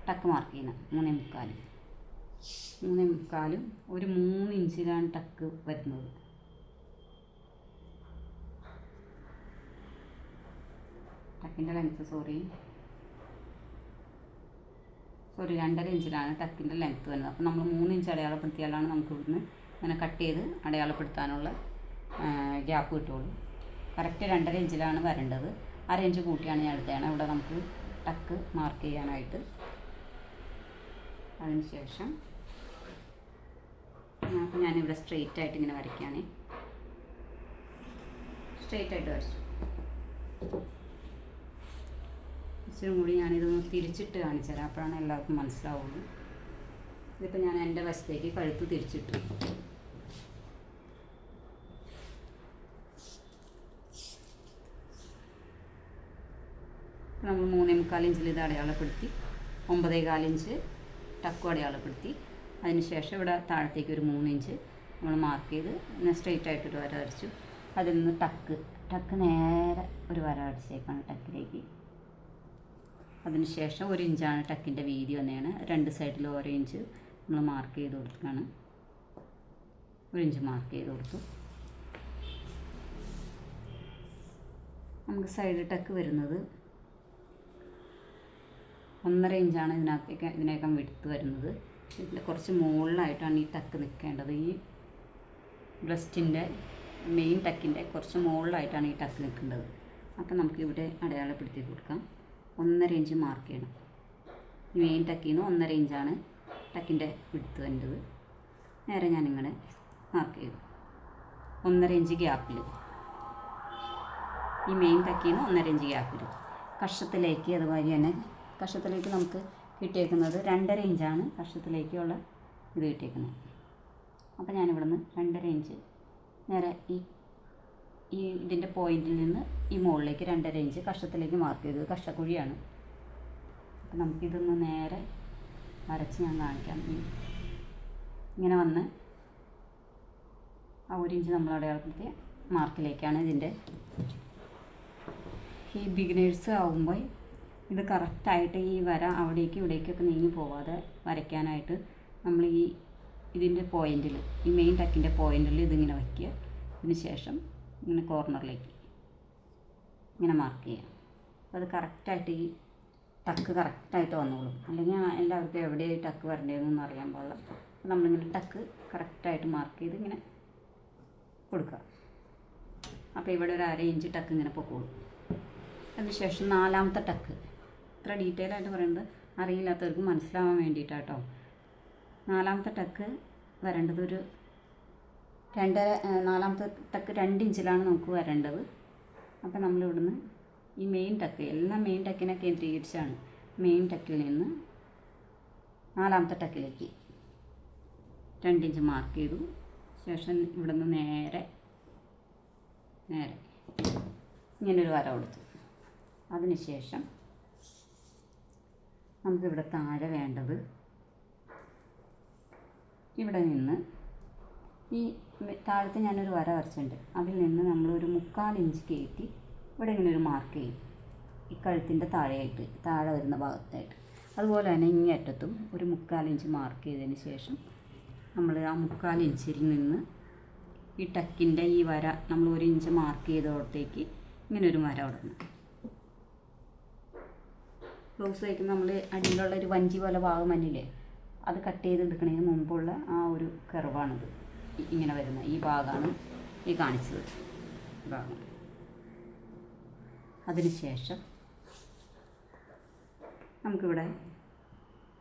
ടക്ക് മാർക്ക് ചെയ്യുന്നത്. 3.25 ഒരു 3 ഇഞ്ചിലാണ് ടക്ക് വരുന്നത്. ടക്കിൻ്റെ ലെങ്ത്ത് ഒരു 2.5 ഇഞ്ചിലാണ് ടക്കിൻ്റെ ലെങ്ത്ത് വരുന്നത്. അപ്പോൾ നമ്മൾ 3 ഇഞ്ച് അടയാളപ്പെടുത്തിയാലാണ് നമുക്ക് ഇവിടുന്ന് ഇങ്ങനെ കട്ട് ചെയ്ത് അടയാളപ്പെടുത്താനുള്ള ഗ്യാപ്പ് കിട്ടുള്ളൂ. കറക്റ്റ് 2.5 ഇഞ്ചിലാണ് വരേണ്ടത്. 1/2 ഇഞ്ച് കൂട്ടിയാണ് ഞാൻ എടുത്തതാണ് ഇവിടെ നമുക്ക് ടക്ക് മാർക്ക് ചെയ്യാനായിട്ട്. അതിന് ശേഷം അപ്പോൾ ഞാനിവിടെ സ്ട്രെയിറ്റ് ആയിട്ട് ഇങ്ങനെ വരയ്ക്കുകയാണ്. സ്ട്രെയിറ്റ് ആയിട്ട് വരച്ചു. ഇച്ചിരി കൂടി ഞാനിതൊന്ന് തിരിച്ചിട്ട് കാണിച്ചു തരാം, അപ്പോഴാണ് എല്ലാവർക്കും മനസ്സിലാവുള്ളൂ. ഇതിപ്പോൾ ഞാൻ എൻ്റെ വശത്തേക്ക് കഴുത്ത് തിരിച്ചിട്ടു. നമ്മൾ 3.25 ഇഞ്ചിൽ ഇത് അടയാളപ്പെടുത്തി, 9.25 ഇഞ്ച് ടക്കും അടയാളപ്പെടുത്തി. അതിന് ശേഷം ഇവിടെ താഴത്തേക്ക് ഒരു 3 ഇഞ്ച് നമ്മൾ മാർക്ക് ചെയ്ത് പിന്നെ സ്ട്രെയിറ്റ് ആയിട്ടൊരു വര വരച്ചു. അതിൽ നിന്ന് ടക്ക് നേരെ ഒരു വര വരച്ചേക്കാണ് ടക്കിലേക്ക്. അതിന് ശേഷം 1 ഇഞ്ചാണ് ടക്കിൻ്റെ വീതി വന്നതാണ്. 2 സൈഡിൽ ഓരോ ഇഞ്ച് നമ്മൾ മാർക്ക് ചെയ്ത് കൊടുക്കുകയാണ്. 1 ഇഞ്ച് മാർക്ക് ചെയ്ത് കൊടുത്തു. നമുക്ക് സൈഡ് ടക്ക് വരുന്നത് 1.5 ഇഞ്ചാണ് ഇതിനേക്കാൾ വിടുത്ത് വരുന്നത്. ഇതിൻ്റെ കുറച്ച് മുകളിലായിട്ടാണ് ഈ ടക്ക് നിൽക്കേണ്ടത്. ഈ ബ്രസ്റ്റിൻ്റെ മെയിൻ ടക്കിൻ്റെ കുറച്ച് മുകളിലായിട്ടാണ് ഈ ടക്ക് നിൽക്കേണ്ടത്. അപ്പോൾ നമുക്കിവിടെ അടയാളപ്പെടുത്തി കൊടുക്കാം. 1.5 ഇഞ്ച് മാർക്ക് ചെയ്യണം. ഈ മെയിൻ ടക്കിൽ നിന്ന് 1.5 ഇഞ്ചാണ് ടക്കിൻ്റെ വിടുത്ത് വേണ്ടത്. നേരെ ഞാനിങ്ങനെ മാർക്ക് ചെയ്തു. 1.5 ഇഞ്ച് ഗ്യാപ്പിൽ, ഈ മെയിൻ ടക്കിൽ നിന്ന് 1.5 ഇഞ്ച് ഗ്യാപ്പിൽ. കഷത്തിലേക്ക് അതുമാതിരി തന്നെ കഷത്തിലേക്ക് നമുക്ക് കിട്ടിയേക്കുന്നത് 2.5 ഇഞ്ചാണ് കഷത്തിലേക്കുള്ള ഇത് കിട്ടിയേക്കുന്നത്. അപ്പോൾ ഞാനിവിടെ നിന്ന് 2.5 ഇഞ്ച് നേരെ ഈ ഇതിൻ്റെ പോയിന്റിൽ നിന്ന് ഈ മുകളിലേക്ക് 2.5 ഇഞ്ച് കഷത്തിലേക്ക് മാർക്ക് ചെയ്തത്. കഷക്കുഴിയാണ്. അപ്പോൾ നമുക്കിതൊന്ന് നേരെ വരച്ച് ഞാൻ കാണിക്കാം. ഇങ്ങനെ വന്ന് ആ 1 ഇഞ്ച് നമ്മൾ അടയാളപ്പെടുത്തിയ മാർക്കിലേക്കാണ് ഇതിൻ്റെ. ഈ ബിഗിനേഴ്സ് ആകുമ്പോൾ ഇത് കറക്റ്റായിട്ട് ഈ വര അവിടേക്ക് ഇവിടേക്കൊക്കെ നീങ്ങി പോവാതെ വരയ്ക്കാനായിട്ട് നമ്മൾ ഇതിൻ്റെ പോയിന്റിൽ, ഈ മെയിൻ ടക്കിൻ്റെ പോയിന്റിൽ ഇതിങ്ങനെ വയ്ക്കുക. അതിന് ശേഷം ഇങ്ങനെ കോർണറിലേക്ക് ഇങ്ങനെ മാർക്ക് ചെയ്യാം. അപ്പോൾ അത് കറക്റ്റായിട്ട് ഈ ടക്ക് കറക്റ്റായിട്ട് വന്നോളും. അല്ലെങ്കിൽ എല്ലാവർക്കും എവിടെയായി ടക്ക് വരേണ്ടതെന്നൊന്നും അറിയാൻ പാടില്ല. അപ്പോൾ നമ്മളിങ്ങനെ ടക്ക് കറക്റ്റായിട്ട് മാർക്ക് ചെയ്ത് ഇങ്ങനെ കൊടുക്കുക. അപ്പോൾ ഇവിടെ ഒരു 1/2 ഇഞ്ച് ടക്ക് ഇങ്ങനെ പൊക്കോളും. അതിനുശേഷം 4ാമത്തെ ടക്ക്, ഇത്ര ഡീറ്റെയിൽ ആയിട്ട് പറയുന്നത് അറിയില്ലാത്തവർക്ക് മനസ്സിലാവാൻ വേണ്ടിയിട്ടാട്ടോ. 4ാമത്തെ ടക്ക് വരേണ്ടത് ഒരു 4ാമത്തെ ടക്ക് 2 ഇഞ്ചിലാണ് നമുക്ക് വരേണ്ടത്. അപ്പോൾ നമ്മളിവിടുന്ന് ഈ മെയിൻ ടക്ക്, എല്ലാം മെയിൻ ടക്കിനെ കേന്ദ്രീകരിച്ചാണ്. മെയിൻ ടക്കിൽ നിന്ന് 4ാമത്തെ ടക്കിലേക്ക് 2 ഇഞ്ച് മാർക്ക് ചെയ്തു. ശേഷം ഇവിടുന്ന് നേരെ ഇങ്ങനൊരു വര കൊടുത്തു. അതിനുശേഷം നമുക്കിവിടെ താഴെ വേണ്ടത്, ഇവിടെ നിന്ന് ഈ താഴത്ത് ഞാനൊരു വര വരച്ചിട്ടുണ്ട്. അതിൽ നിന്ന് നമ്മളൊരു 3/4 ഇഞ്ച് കയറ്റി ഇവിടെ ഇങ്ങനെ ഒരു മാർക്ക് ചെയ്യും. ഈ കഴുത്തിൻ്റെ താഴെയായിട്ട്, താഴെ വരുന്ന ഭാഗത്തായിട്ട്. അതുപോലെ തന്നെ ഇങ്ങേറ്റത്തും ഒരു 3/4 ഇഞ്ച് മാർക്ക് ചെയ്തതിന് ശേഷം നമ്മൾ ആ 3/4 ഇഞ്ചിൽ നിന്ന് ഈ ടക്കിൻ്റെ ഈ വര നമ്മൾ 1 ഇഞ്ച് മാർക്ക് ചെയ്തോടത്തേക്ക് ഇങ്ങനെ ഒരു വര ഇടണം. ബ്ലൗസ് തയ്ക്കുമ്പോൾ നമ്മൾ അടിയിലുള്ള ഒരു വഞ്ചി പോലെ ഭാഗം മഞ്ഞില്ലേ, അത് കട്ട് ചെയ്തെടുക്കുന്നതിന് മുമ്പുള്ള ആ ഒരു കർവാണിത്. ഇങ്ങനെ വരുന്ന ഈ ഭാഗമാണ് ഈ കാണിച്ചത് ഭാഗം. അതിനുശേഷം നമുക്കിവിടെ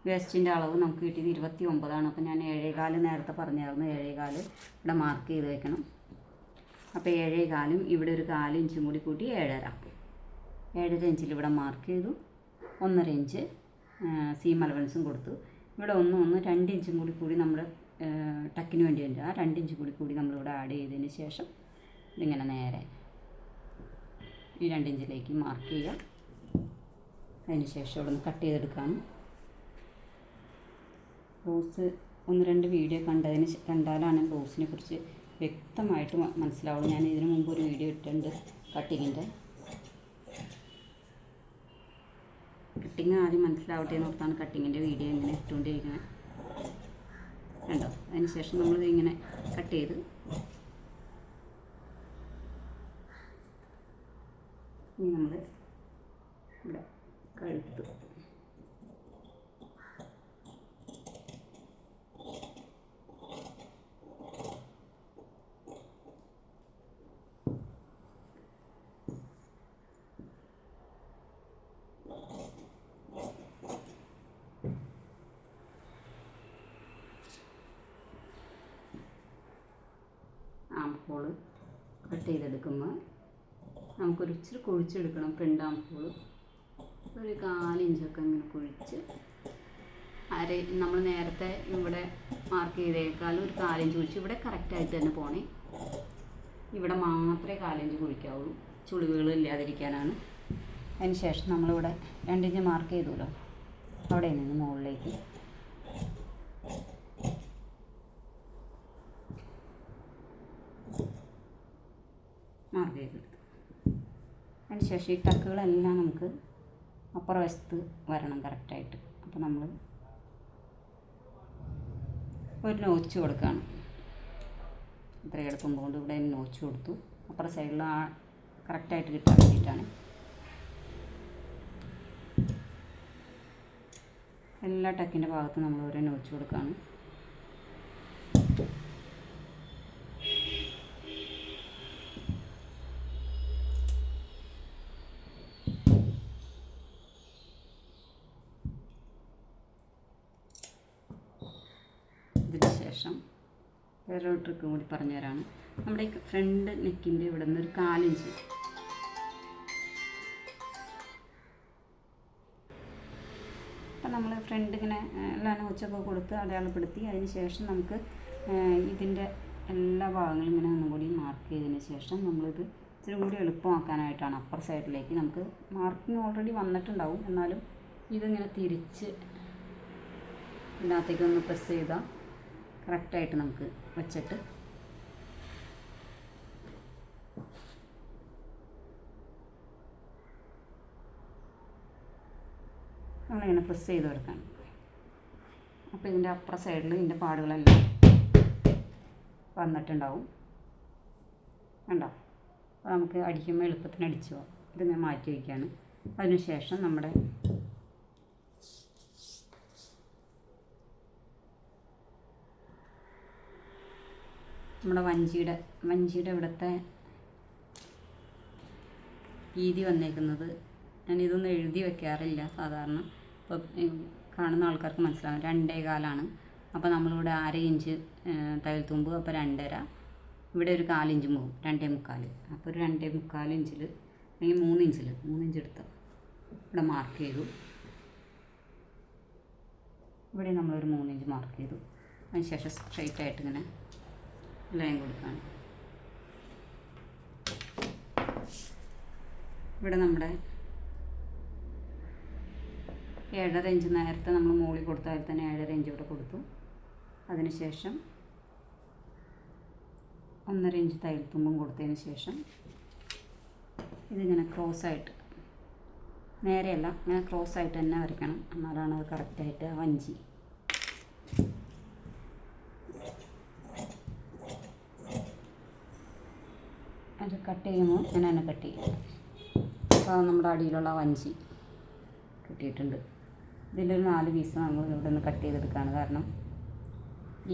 വേസ്റ്റിൻ്റെ അളവ് നമുക്ക് കിട്ടിയത് 29ആണ്. അപ്പോൾ ഞാൻ 7.25 നേരത്തെ പറഞ്ഞായിരുന്നു. 7.25 ഇവിടെ മാർക്ക് ചെയ്ത് വെക്കണം. അപ്പോൾ 7.25 ഇവിടെ ഒരു 4 ഇഞ്ചും കൂടി കൂട്ടി 7.5 ഇഞ്ചിൽ ഇവിടെ മാർക്ക് ചെയ്തു. 1.5 ഇഞ്ച് സീം അലവൻസും കൊടുത്തു. ഇവിടെ 2 ഇഞ്ചും കൂടി നമ്മൾ ടക്കിന് വേണ്ടിയുണ്ട്. ആ 2 ഇഞ്ച് കൂടി നമ്മളിവിടെ ആഡ് ചെയ്തതിന് ശേഷം ഇതിങ്ങനെ നേരെ ഈ 2 ഇഞ്ചിലേക്ക് മാർക്ക് ചെയ്യുക. അതിന് ശേഷം ഇവിടെ നിന്ന് കട്ട് ചെയ്തെടുക്കാം. ബ്ലൗസ് 1-2 വീഡിയോ കണ്ടാലാണ് ബ്ലൗസിനെ കുറിച്ച് വ്യക്തമായിട്ട് മനസ്സിലാവുള്ളൂ. ഞാൻ ഇതിനു മുമ്പ് ഒരു വീഡിയോ ഇട്ടിട്ടുണ്ട് കട്ടിങ്ങിൻ്റെ. കട്ടിങ് ആദ്യം മനസ്സിലാവട്ടെ എന്നോർത്താണ് കട്ടിങ്ങിൻ്റെ വീഡിയോ ഇങ്ങനെ ഇട്ടുകൊണ്ടിരിക്കുന്നത്. കണ്ടോ? അതിന് ശേഷം നമ്മൾ ഇങ്ങനെ കട്ട് ചെയ്ത് ഇനി നമ്മൾ ഇവിടെ കഴുത്ത് കട്ട് ചെയ്തെടുക്കുമ്പോൾ നമുക്കൊരു ഇച്ചിരി കുഴിച്ചെടുക്കണം. ഫ്രണ്ട് ആം ഹോൾ ഒരു 4 ഇഞ്ചൊക്കെ ഇങ്ങനെ കുഴിച്ച് നമ്മൾ നേരത്തെ ഇവിടെ മാർക്ക് ചെയ്തേക്കാളും ഒരു 4 ഇഞ്ച് കുഴിച്ച് ഇവിടെ കറക്റ്റായിട്ട് തന്നെ പോണേ. ഇവിടെ മാത്രമേ 4 ഇഞ്ച് കുഴിക്കാവുള്ളൂ, ചുളിവുകൾ ഇല്ലാതിരിക്കാനാണ്. അതിന് ശേഷം നമ്മളിവിടെ 2 ഇഞ്ച് മാർക്ക് ചെയ്തുല്ലോ, അവിടെ നിന്ന് മുകളിലേക്ക് മാർക്ക് ചെയ്തെടുത്തു. അതിന് ശേഷം ഈ ടക്കുകളെല്ലാം നമുക്ക് അപ്പുറ വശത്ത് വരണം കറക്റ്റായിട്ട്. അപ്പോൾ നമ്മൾ ഒരു നോച്ച് കൊടുക്കുകയാണ്. ഇത്രയും എടുക്കുമ്പോൾ കൊണ്ട് ഇവിടെ നോച്ച് കൊടുത്തു. അപ്പുറ സൈഡിൽ കറക്റ്റായിട്ട് കിട്ടാൻ വേണ്ടിയിട്ടാണ്. എല്ലാ ടക്കിൻ്റെ ഭാഗത്തും നമ്മൾ ഓരോ നോച്ച് കൊടുക്കുകയാണ്. ഇതിന് ശേഷം വേറൊരു ട്രിക്ക് കൂടി പറഞ്ഞുതരാണ്. നമ്മുടെ ഈ ഫ്രണ്ട് നെക്കിൻ്റെ ഇവിടെ നിന്ന് ഒരു 4 ഇഞ്ച് അപ്പം നമ്മൾ ഫ്രണ്ട് ഇങ്ങനെ എല്ലാ നോച്ചൊക്കെ കൊടുത്ത് അടയാളപ്പെടുത്തി. അതിന് ശേഷം നമുക്ക് ഇതിൻ്റെ എല്ലാ ഭാഗങ്ങളും ഇങ്ങനെ ഒന്നും കൂടി മാർക്ക് ചെയ്തതിന് ശേഷം നമ്മളിത് ഇച്ചിരി കൂടി എളുപ്പമാക്കാനായിട്ടാണ് അപ്പർ സൈഡിലേക്ക് നമുക്ക് മാർക്കിങ് ഓൾറെഡി വന്നിട്ടുണ്ടാവും, എന്നാലും ഇതിങ്ങനെ തിരിച്ച് ഇതിനകത്തേക്കൊന്ന് പ്രസ് ചെയ്താൽ കറക്റ്റായിട്ട് നമുക്ക് വെച്ചിട്ട് നമ്മളിങ്ങനെ പ്രസ് ചെയ്ത് കൊടുക്കണം. അപ്പോൾ ഇതിൻ്റെ അപ്പുറ സൈഡിൽ ഇതിൻ്റെ പാടുകളെല്ലാം വന്നിട്ടുണ്ടാവും, കണ്ടോ? അപ്പോൾ നമുക്ക് അടിക്കുമ്പോൾ എളുപ്പത്തിന് അടിച്ചു പോകാം. ഇതിങ്ങനെ മാറ്റി വയ്ക്കുകയാണ്. അതിനുശേഷം നമ്മുടെ വഞ്ചിയുടെ ഇവിടുത്തെ വീതി വന്നേക്കുന്നത് ഞാനിതൊന്നും എഴുതി വെക്കാറില്ല സാധാരണ. ഇപ്പോൾ കാണുന്ന ആൾക്കാർക്ക് മനസ്സിലാവും. 2.25 അപ്പോൾ നമ്മളിവിടെ 1/2 ഇഞ്ച് തയ്യൽ തുമ്പ്, അപ്പോൾ 2.5. ഇവിടെ ഒരു 4 ഇഞ്ച് പോകും, 2.25. അപ്പോൾ ഒരു 2.25 ഇഞ്ചിൽ അല്ലെങ്കിൽ 3 ഇഞ്ച് എടുത്ത് ഇവിടെ മാർക്ക് ചെയ്തു. ഇവിടെ നമ്മളൊരു 3 ഇഞ്ച് മാർക്ക് ചെയ്തു. അതിന് ശേഷം സ്ട്രെയിറ്റ് ആയിട്ട് ഇങ്ങനെ ലൈൻ കൊടുക്കുകയാണ്. ഇവിടെ നമ്മുടെ 7.5 ഇഞ്ച് നേരത്തെ നമ്മൾ മുകളിൽ കൊടുത്താൽ തന്നെ 7.5 ഇഞ്ച് ഇവിടെ കൊടുത്തു. അതിനുശേഷം 1.5 ഇഞ്ച് തയ്യൽ തുമ്പും കൊടുത്തതിന് ശേഷം ഇതിങ്ങനെ ക്രോസായിട്ട്, നേരെയല്ല ഇങ്ങനെ ക്രോസായിട്ട് തന്നെ വരയ്ക്കണം, എന്നാലാണ് അത് കറക്റ്റായിട്ട് ആ വഞ്ചി. അത് കട്ട് ചെയ്യുമ്പോൾ ഞാൻ തന്നെ കട്ട് ചെയ്യും. അപ്പോൾ നമ്മുടെ അടിയിലുള്ള വഞ്ചി കിട്ടിയിട്ടുണ്ട്. ഇതിലൊരു 4 പീസ് നമ്മൾ ഇവിടെ നിന്ന് കട്ട് ചെയ്തെടുക്കുകയാണ്. കാരണം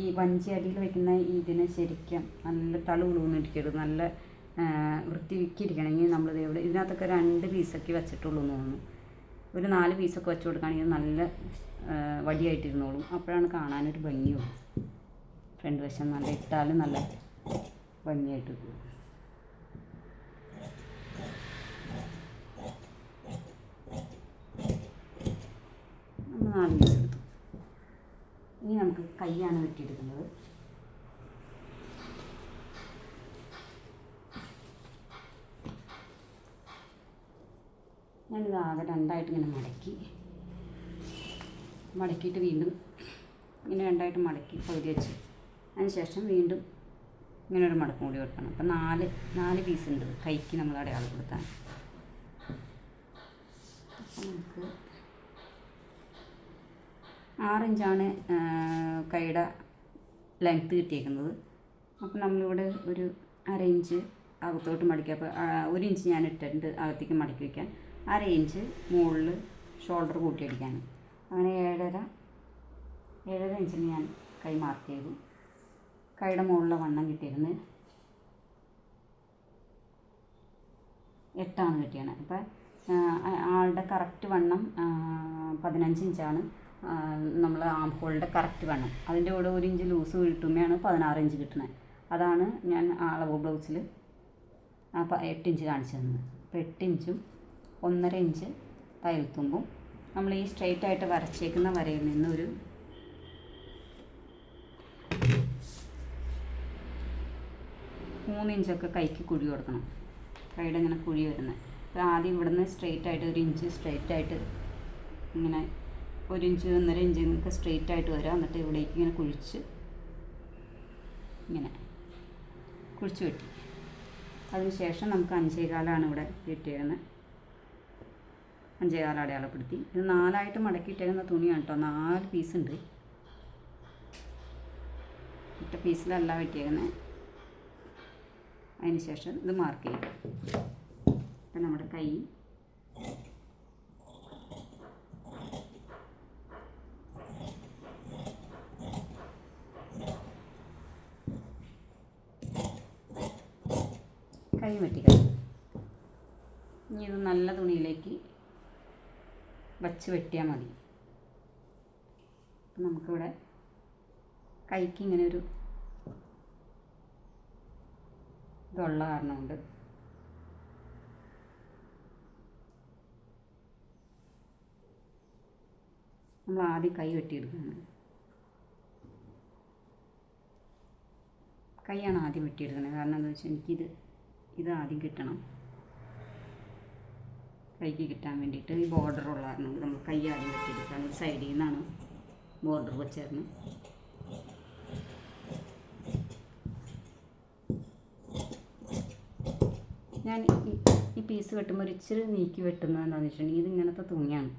ഈ വഞ്ചി അടിയിൽ വയ്ക്കുന്ന ഇതിന് ശരിക്കും നല്ല തളുവിളൂന്നിരിക്കരുത്, നല്ല വൃത്തിക്കിരിക്കണമെങ്കിൽ നമ്മളിത് ഇവിടെ ഇതിനകത്തൊക്കെ 2 പീസൊക്കെ വെച്ചിട്ടുള്ളൂ എന്ന് തോന്നുന്നു. ഒരു 4 പീസൊക്കെ വെച്ച് കൊടുക്കുകയാണെങ്കിൽ നല്ല വടിയായിട്ടിരുന്നോളും. അപ്പോഴാണ് കാണാനൊരു ഭംഗിയുള്ളൂ. ഫ്രണ്ട് വശം നല്ല ഇട്ടാലും നല്ല ഭംഗിയായിട്ട് കിട്ടും. നമ്മൾ 4 പീസ് എടുത്തു. ഇനി നമുക്ക് കൈയാണ് വെട്ടിയെടുക്കുന്നത്. ഞാനിത് ആകെ 2ആയിട്ട് ഇങ്ങനെ മടക്കിയിട്ട് വീണ്ടും ഇങ്ങനെ 2ആയിട്ട് മടക്കി പകുതി വെച്ച് അതിന് ശേഷം വീണ്ടും ഇങ്ങനെ ഒരു മടക്കം കൂടി വെക്കണം. അപ്പം 4 പീസ് ഉണ്ട് കൈക്ക് നമ്മൾ അടയാളപ്പെടുത്താൻ. അപ്പം നമുക്ക് 6 ഇഞ്ചാണ് കൈയുടെ ലെങ്ത്ത് കിട്ടിയേക്കുന്നത്. അപ്പം നമ്മളിവിടെ ഒരു 1/2 ഇഞ്ച് അകത്തോട്ട് മടക്കി, അപ്പോൾ 1 ഇഞ്ച് ഞാൻ ഇട്ടിട്ടുണ്ട് അകത്തേക്ക് മടക്കി വയ്ക്കാൻ, 1/2 ഇഞ്ച് മുകളിൽ ഷോൾഡർ കൂട്ടിയടിക്കാൻ. അങ്ങനെ 7.5 ഇഞ്ചിന് ഞാൻ കൈ മാർക്ക് ചെയ്തു. കൈയുടെ മുകളിലെ വണ്ണം കിട്ടിയിരുന്നത് 8 കിട്ടിയാണ്. അപ്പോൾ ആളുടെ കറക്റ്റ് വണ്ണം 15 ഇഞ്ചാണ് നമ്മൾ ആം ഹോളിൻ്റെ കറക്റ്റ് വണ്ണം. അതിൻ്റെ കൂടെ 1 ഇഞ്ച് ലൂസ് കിട്ടുമ്പോഴാണ് 16 ഇഞ്ച് കിട്ടുന്നത്. അതാണ് ഞാൻ അളവ് ബ്ലൗസിൽ 8 ഇഞ്ച് കാണിച്ചു തന്നത്. അപ്പോൾ 8 ഇഞ്ചും 1.5 ഇഞ്ച് തയ്യൽ തുമ്പും നമ്മൾ ഈ സ്ട്രെയിറ്റ് ആയിട്ട് വരച്ചേക്കുന്ന വരയിൽ നിന്ന് ഒരു 3 ഇഞ്ചൊക്കെ കൈക്ക് കുഴി കൊടുക്കണം. കൈയുടെ ഇങ്ങനെ കുഴി വരുന്നത്. അപ്പോൾ ആദ്യം ഇവിടുന്ന് സ്ട്രെയിറ്റ് ആയിട്ട് 1 ഇഞ്ച് സ്ട്രെയിറ്റ് ആയിട്ട് ഇങ്ങനെ 1 ഇഞ്ച് 1.5 ഇഞ്ച് നിങ്ങൾക്ക് സ്ട്രെയിറ്റ് ആയിട്ട് വരാം. എന്നിട്ട് ഇവിടേക്ക് ഇങ്ങനെ കുഴിച്ച് ഇങ്ങനെ കുഴിച്ച് വെട്ടി. അതിനുശേഷം നമുക്ക് 5.25 ഇവിടെ കിട്ടിയിരുന്നത്. 5.25 അടയാളപ്പെടുത്തി. ഇത് 4ആയിട്ട് മടക്കിയിട്ടേക്കുന്ന തുണിയാണ് കേട്ടോ. 4 പീസ് ഉണ്ട്. ഒറ്റ പീസിലല്ല വെട്ടിയേക്കുന്നത്. അതിന് ശേഷം ഇത് മാർക്ക് ചെയ്യും. അപ്പം നമ്മുടെ കൈ വെട്ടിക്കണം. ഇനി ഇത് നല്ല തുണിയിലേക്ക് വച്ച് വെട്ടിയാൽ മതി. അപ്പം നമുക്കിവിടെ കൈക്ക് ഇങ്ങനെ ഒരു ഇതുള്ള കാരണമുണ്ട്. നമ്മൾ ആദ്യം കൈ വെട്ടിയെടുക്കുന്നത്. കൈയാണ് ആദ്യം വെട്ടിയെടുക്കുന്നത്. കാരണം എന്താണെന്ന് വെച്ചാൽ ഇത് ആദ്യം കിട്ടണം. കൈക്ക് കിട്ടാൻ വേണ്ടിയിട്ട് ഈ ബോർഡർ ഉള്ള കാരണം നമ്മൾ കൈ ആദ്യം വെട്ടിയെടുക്കുകയാണ്. ഒരു സൈഡിൽ നിന്നാണ് ബോർഡർ വെച്ചേർന്ന്. ഞാൻ ഈ പീസ് വെട്ടുമ്പോൾ ഒരു ഇച്ചിരി നീക്കി വെട്ടുന്നത് എന്താണെന്ന് വെച്ചിട്ടുണ്ടെങ്കിൽ ഇത് ഇങ്ങനത്തെ തുണിയാണ്.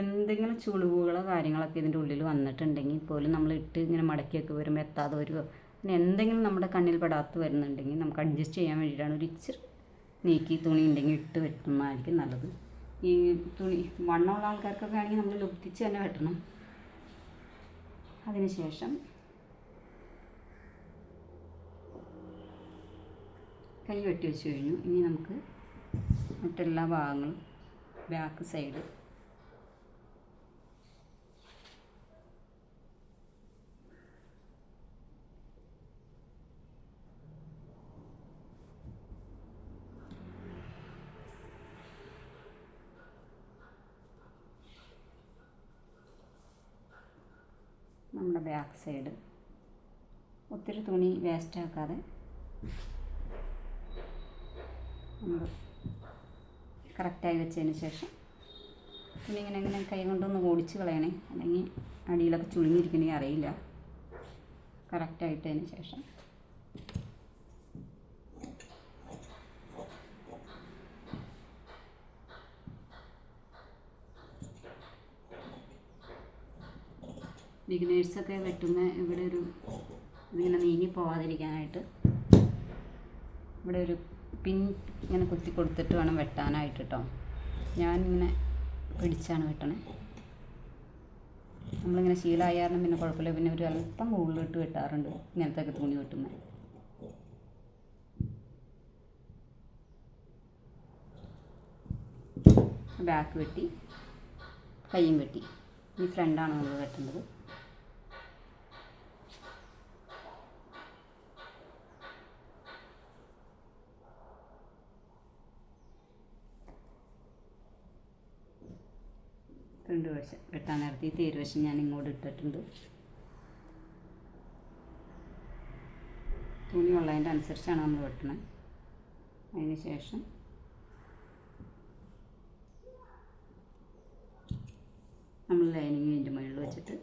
എന്തെങ്കിലും ചുളിവുകളോ കാര്യങ്ങളൊക്കെ ഇതിൻ്റെ ഉള്ളിൽ വന്നിട്ടുണ്ടെങ്കിൽ പോലും നമ്മൾ ഇട്ട് ഇങ്ങനെ മടക്കിയൊക്കെ വരുമ്പോൾ എത്താതെ വരുമോ, പിന്നെ എന്തെങ്കിലും നമ്മുടെ കണ്ണിൽ പെടാത്ത വരുന്നുണ്ടെങ്കിൽ നമുക്ക് അഡ്ജസ്റ്റ് ചെയ്യാൻ വേണ്ടിയിട്ടാണ് ഒരു ഇച്ചിരി നീക്കി തുണി ഉണ്ടെങ്കിൽ ഇട്ട് വെട്ടുന്നതായിരിക്കും നല്ലത്. ഈ തുണി വണ്ണമുള്ള ആൾക്കാർക്കൊക്കെ ആണെങ്കിൽ നമ്മൾ ലുപ്തിച്ച് തന്നെ വെട്ടണം. അതിനുശേഷം കൈ വെട്ടി വെച്ച് കഴിഞ്ഞു. ഇനി നമുക്ക് മറ്റെല്ലാ ഭാഗങ്ങളും ബാക്ക് സൈഡ് നമ്മുടെ ബാക്ക് സൈഡ് ഒത്തിരി തുണി വേസ്റ്റ് ആക്കാതെ നമ്മൾ കറക്റ്റായി വെച്ചതിന് ശേഷം തുണി ഇങ്ങനെ കൈ കൊണ്ടൊന്ന് ഓടിച്ച് കളയണേ, അല്ലെങ്കിൽ അടിയിലൊക്കെ ചുളിഞ്ഞിരിക്കണമെങ്കിൽ അറിയില്ല. കറക്റ്റായിട്ടതിന് ശേഷം ബിഗിനേഴ്സൊക്കെ വെട്ടുന്ന ഇവിടെ ഒരു ഇതിങ്ങനെ നീങ്ങി പോവാതിരിക്കാനായിട്ട് ഇവിടെ ഒരു പിൻ ഇങ്ങനെ കുത്തി കൊടുത്തിട്ട് വേണം വെട്ടാനായിട്ട് കേട്ടോ. ഞാനിങ്ങനെ പിടിച്ചാണ് വെട്ടണേ. നമ്മളിങ്ങനെ ശീലമായ കാരണം പിന്നെ കുഴപ്പമില്ല. പിന്നെ ഒരു അല്പം മുകളിലിട്ട് വെട്ടാറുണ്ട് ഇങ്ങനത്തെ തുണി വെട്ടുന്നത്. ബാക്ക് വെട്ടി കൈയും വെട്ടി. ഈ ഫ്രണ്ടാണ് നമ്മൾ വെട്ടുന്നത്. ഫ്രണ്ട് വശം വെട്ടാൻ നേരത്തെ തേരുവശം ഞാൻ ഇങ്ങോട്ട് ഇട്ടിട്ടുണ്ട്. തുണി ഉള്ളതിൻ്റെ അനുസരിച്ചാണ് നമ്മൾ വെട്ടണത്. അതിന് ശേഷം നമ്മൾ ലൈനിങ് ഇതിൻ്റെ മുകളിൽ വെച്ചിട്ട്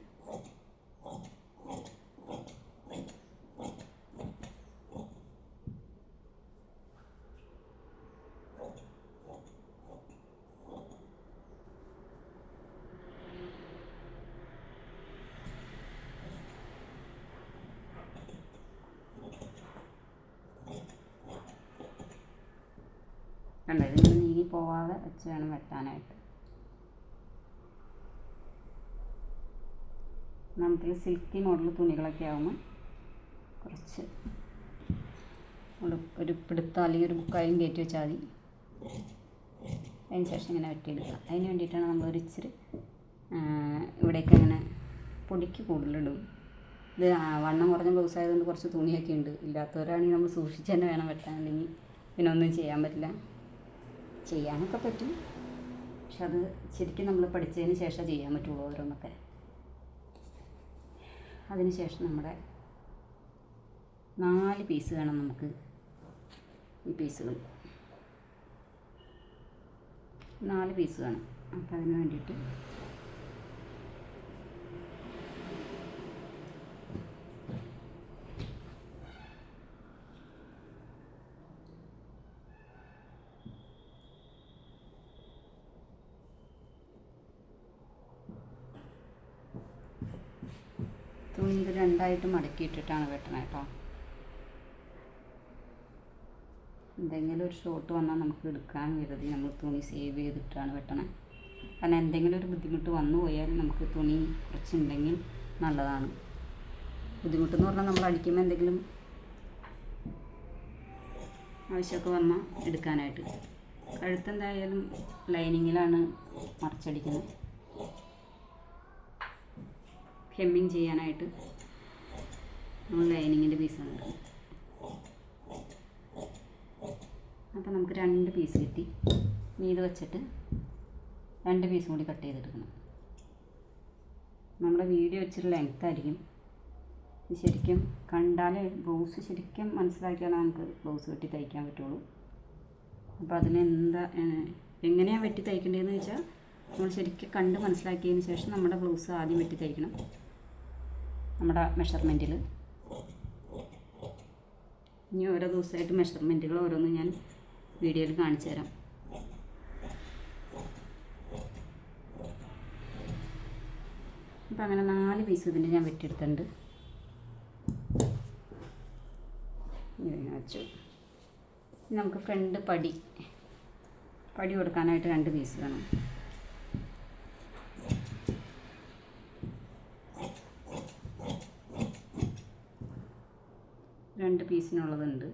കണ്ടോ, ഇതിങ്ങനെ നീങ്ങി പോവാതെ വെച്ച് വേണം വെട്ടാനായിട്ട്. നമുക്ക് സിൽക്കി മോഡൽ തുണികളൊക്കെ ആകുമ്പോൾ കുറച്ച് ഒരു പിടുത്തം അല്ലെങ്കിൽ ഒരു ബുക്കായും കയറ്റി വെച്ചാൽ മതി. അതിന് ശേഷം ഇങ്ങനെ വെട്ടിയെടുക്കാം. അതിന് വേണ്ടിയിട്ടാണ് നമ്മളൊരു ഇച്ചിരി ഇവിടെയൊക്കെ ഇങ്ങനെ പൊടിക്ക് കൂടുതലിടും. ഇത് വണ്ണം കുറഞ്ഞ ബ്ലൗസ് ആയതുകൊണ്ട് കുറച്ച് തുണിയൊക്കെ ഉണ്ട്. ഇല്ലാത്തവരാണെങ്കിൽ നമ്മൾ സൂക്ഷിച്ച് തന്നെ വേണം വെട്ടാൻ, അല്ലെങ്കിൽ പിന്നെ ഒന്നും ചെയ്യാൻ പറ്റില്ല. ചെയ്യാനൊക്കെ പറ്റും, പക്ഷെ അത് ശരിക്കും നമ്മൾ പഠിച്ചതിന് ശേഷം ചെയ്യാൻ പറ്റുള്ളൂ ഓരോന്നൊക്കെ. അതിന് ശേഷം നമ്മുടെ 4 പീസ് വേണം നമുക്ക്. ഈ പീസുകൾ 4 പീസ് വേണം. അപ്പോൾ അതിന് വേണ്ടിയിട്ട് തുണി ഇത് 2ആയിട്ട് മടക്കിയിട്ടിട്ടാണ് വെട്ടണം കേട്ടോ. എന്തെങ്കിലും ഒരു ഷോട്ട് വന്നാൽ നമുക്ക് എടുക്കാൻ കരുതി നമ്മൾ തുണി സേവ് ചെയ്തിട്ടാണ് വെട്ടണേ. കാരണം എന്തെങ്കിലും ഒരു ബുദ്ധിമുട്ട് വന്നു പോയാൽ നമുക്ക് തുണി കുറച്ചുണ്ടെങ്കിൽ നല്ലതാണ്. ബുദ്ധിമുട്ടെന്ന് പറഞ്ഞാൽ നമ്മൾ അടിക്കുമ്പോൾ എന്തെങ്കിലും ആവശ്യമൊക്കെ വന്നാൽ എടുക്കാനായിട്ട്. കഴുത്തെന്തായാലും ലൈനിങ്ങിലാണ് മറിച്ചടിക്കുന്നത്. ഹെമ്മിങ് ചെയ്യാനായിട്ട് നമ്മൾ ലൈനിങ്ങിൻ്റെ പീസാണ് എടുക്കുന്നത്. അപ്പോൾ നമുക്ക് 2 പീസ് കിട്ടി. ഇനി ഇത് വെച്ചിട്ട് 2 പീസും കൂടി കട്ട് ചെയ്തെടുക്കണം. നമ്മുടെ വീഡിയോ വെച്ചൊരു ലെങ്ത് ആയിരിക്കും. ഇത് ശരിക്കും കണ്ടാൽ ബ്ലൗസ് ശരിക്കും മനസ്സിലാക്കിയാലേ നമുക്ക് ബ്ലൗസ് വെട്ടി തയ്ക്കാൻ പറ്റുള്ളൂ. അപ്പോൾ അതിന് എങ്ങനെയാണ് വെട്ടി തയ്ക്കേണ്ടതെന്ന് വെച്ചാൽ നമ്മൾ ശരിക്കും കണ്ട് മനസ്സിലാക്കിയതിന് ശേഷം നമ്മുടെ ബ്ലൗസ് ആദ്യം വെട്ടി തയ്ക്കണം നമ്മുടെ മെഷർമെൻറ്റിൽ. ഇനി ഓരോ ദിവസമായിട്ട് മെഷർമെൻറ്റുകൾ ഓരോന്നും ഞാൻ വീഡിയോയിൽ കാണിച്ചു തരാം. അപ്പം അങ്ങനെ 4 പീസ് ഇതിൻ്റെ ഞാൻ വെട്ടിയെടുത്തിട്ടുണ്ട്. വെച്ചു. നമുക്ക് ഫ്രണ്ട് പടി കൊടുക്കാനായിട്ട് 2 പീസ് വേണം. രണ്ട് പീസിനുള്ളതുണ്ട്.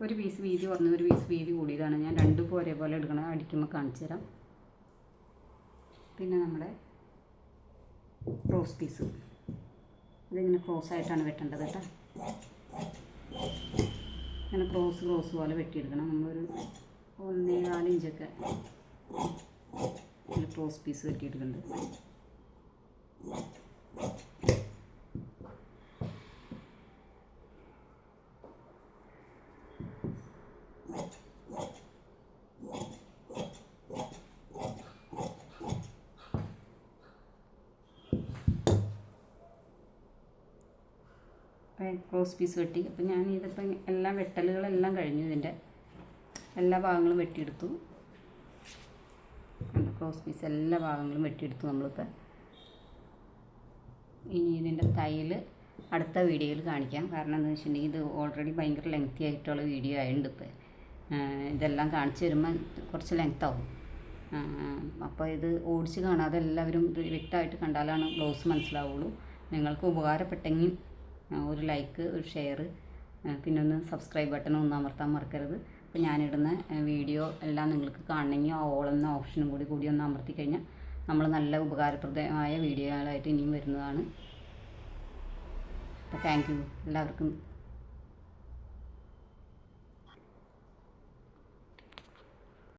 ഒരു പീസ് വീതി കുറഞ്ഞ ഒരു പീസ് വീതി കൂടിയതാണ്. ഞാൻ 2 ഒരേപോലെ എടുക്കണം. അടിക്കുമ്പോൾ കാണിച്ചു തരാം. പിന്നെ നമ്മുടെ ക്രോസ് പീസ് ഇതിങ്ങനെ ക്രോസ് ആയിട്ടാണ് വെട്ടേണ്ടത് കേട്ടോ. ഇങ്ങനെ ക്രോസ് പോലെ വെട്ടിയെടുക്കണം. നമ്മളൊരു 1.25 ഇഞ്ചൊക്കെ ക്രോസ് പീസ് വെട്ടിയെടുക്കുന്നുണ്ട്. ക്രോസ് പീസ് വെട്ടി. അപ്പോൾ ഞാൻ ഇതിപ്പോൾ എല്ലാം വെട്ടലുകളെല്ലാം കഴിഞ്ഞു. ഇതിൻ്റെ എല്ലാ ഭാഗങ്ങളും വെട്ടിയെടുത്തു. ക്രോസ് പീസ് എല്ലാ ഭാഗങ്ങളും വെട്ടിയെടുത്തു നമ്മളിപ്പോൾ. ഇനി ഇതിൻ്റെ തയ്യൽ അടുത്ത വീഡിയോയിൽ കാണിക്കാം. കാരണം എന്താണെന്ന് വെച്ചിട്ടുണ്ടെങ്കിൽ ഇത് ഓൾറെഡി ഭയങ്കര ലെങ്തി ആയിട്ടുള്ള വീഡിയോ ആയതുകൊണ്ട് ഇപ്പോൾ ഇതെല്ലാം കാണിച്ചു തരുമ്പോൾ കുറച്ച് ലെങ്ത് ആവും. അപ്പോൾ ഇത് ഓടിച്ച് കാണാതെ എല്ലാവരും ഇത് വ്യക്തമായിട്ട് കണ്ടാലാണ് ബ്ലൗസ് മനസ്സിലാവുള്ളൂ. നിങ്ങൾക്ക് ഉപകാരപ്പെട്ടെങ്കിൽ ഒരു ലൈക്ക്, ഒരു ഷെയർ, പിന്നെ ഒന്ന് സബ്സ്ക്രൈബ് ബട്ടൺ ഒന്ന് അമർത്താൻ മറക്കരുത്. അപ്പോൾ ഞാനിടുന്ന വീഡിയോ എല്ലാം നിങ്ങൾക്ക് കാണണമെങ്കിൽ ആ ഓൾ എന്ന ഓപ്ഷനും കൂടി ഒന്ന് അമർത്തി കഴിഞ്ഞാൽ നമ്മൾ നല്ല ഉപകാരപ്രദമായ വീഡിയോകളായിട്ട് ഇനിയും വരുന്നതാണ്. അപ്പോൾ താങ്ക് യു എല്ലാവർക്കും.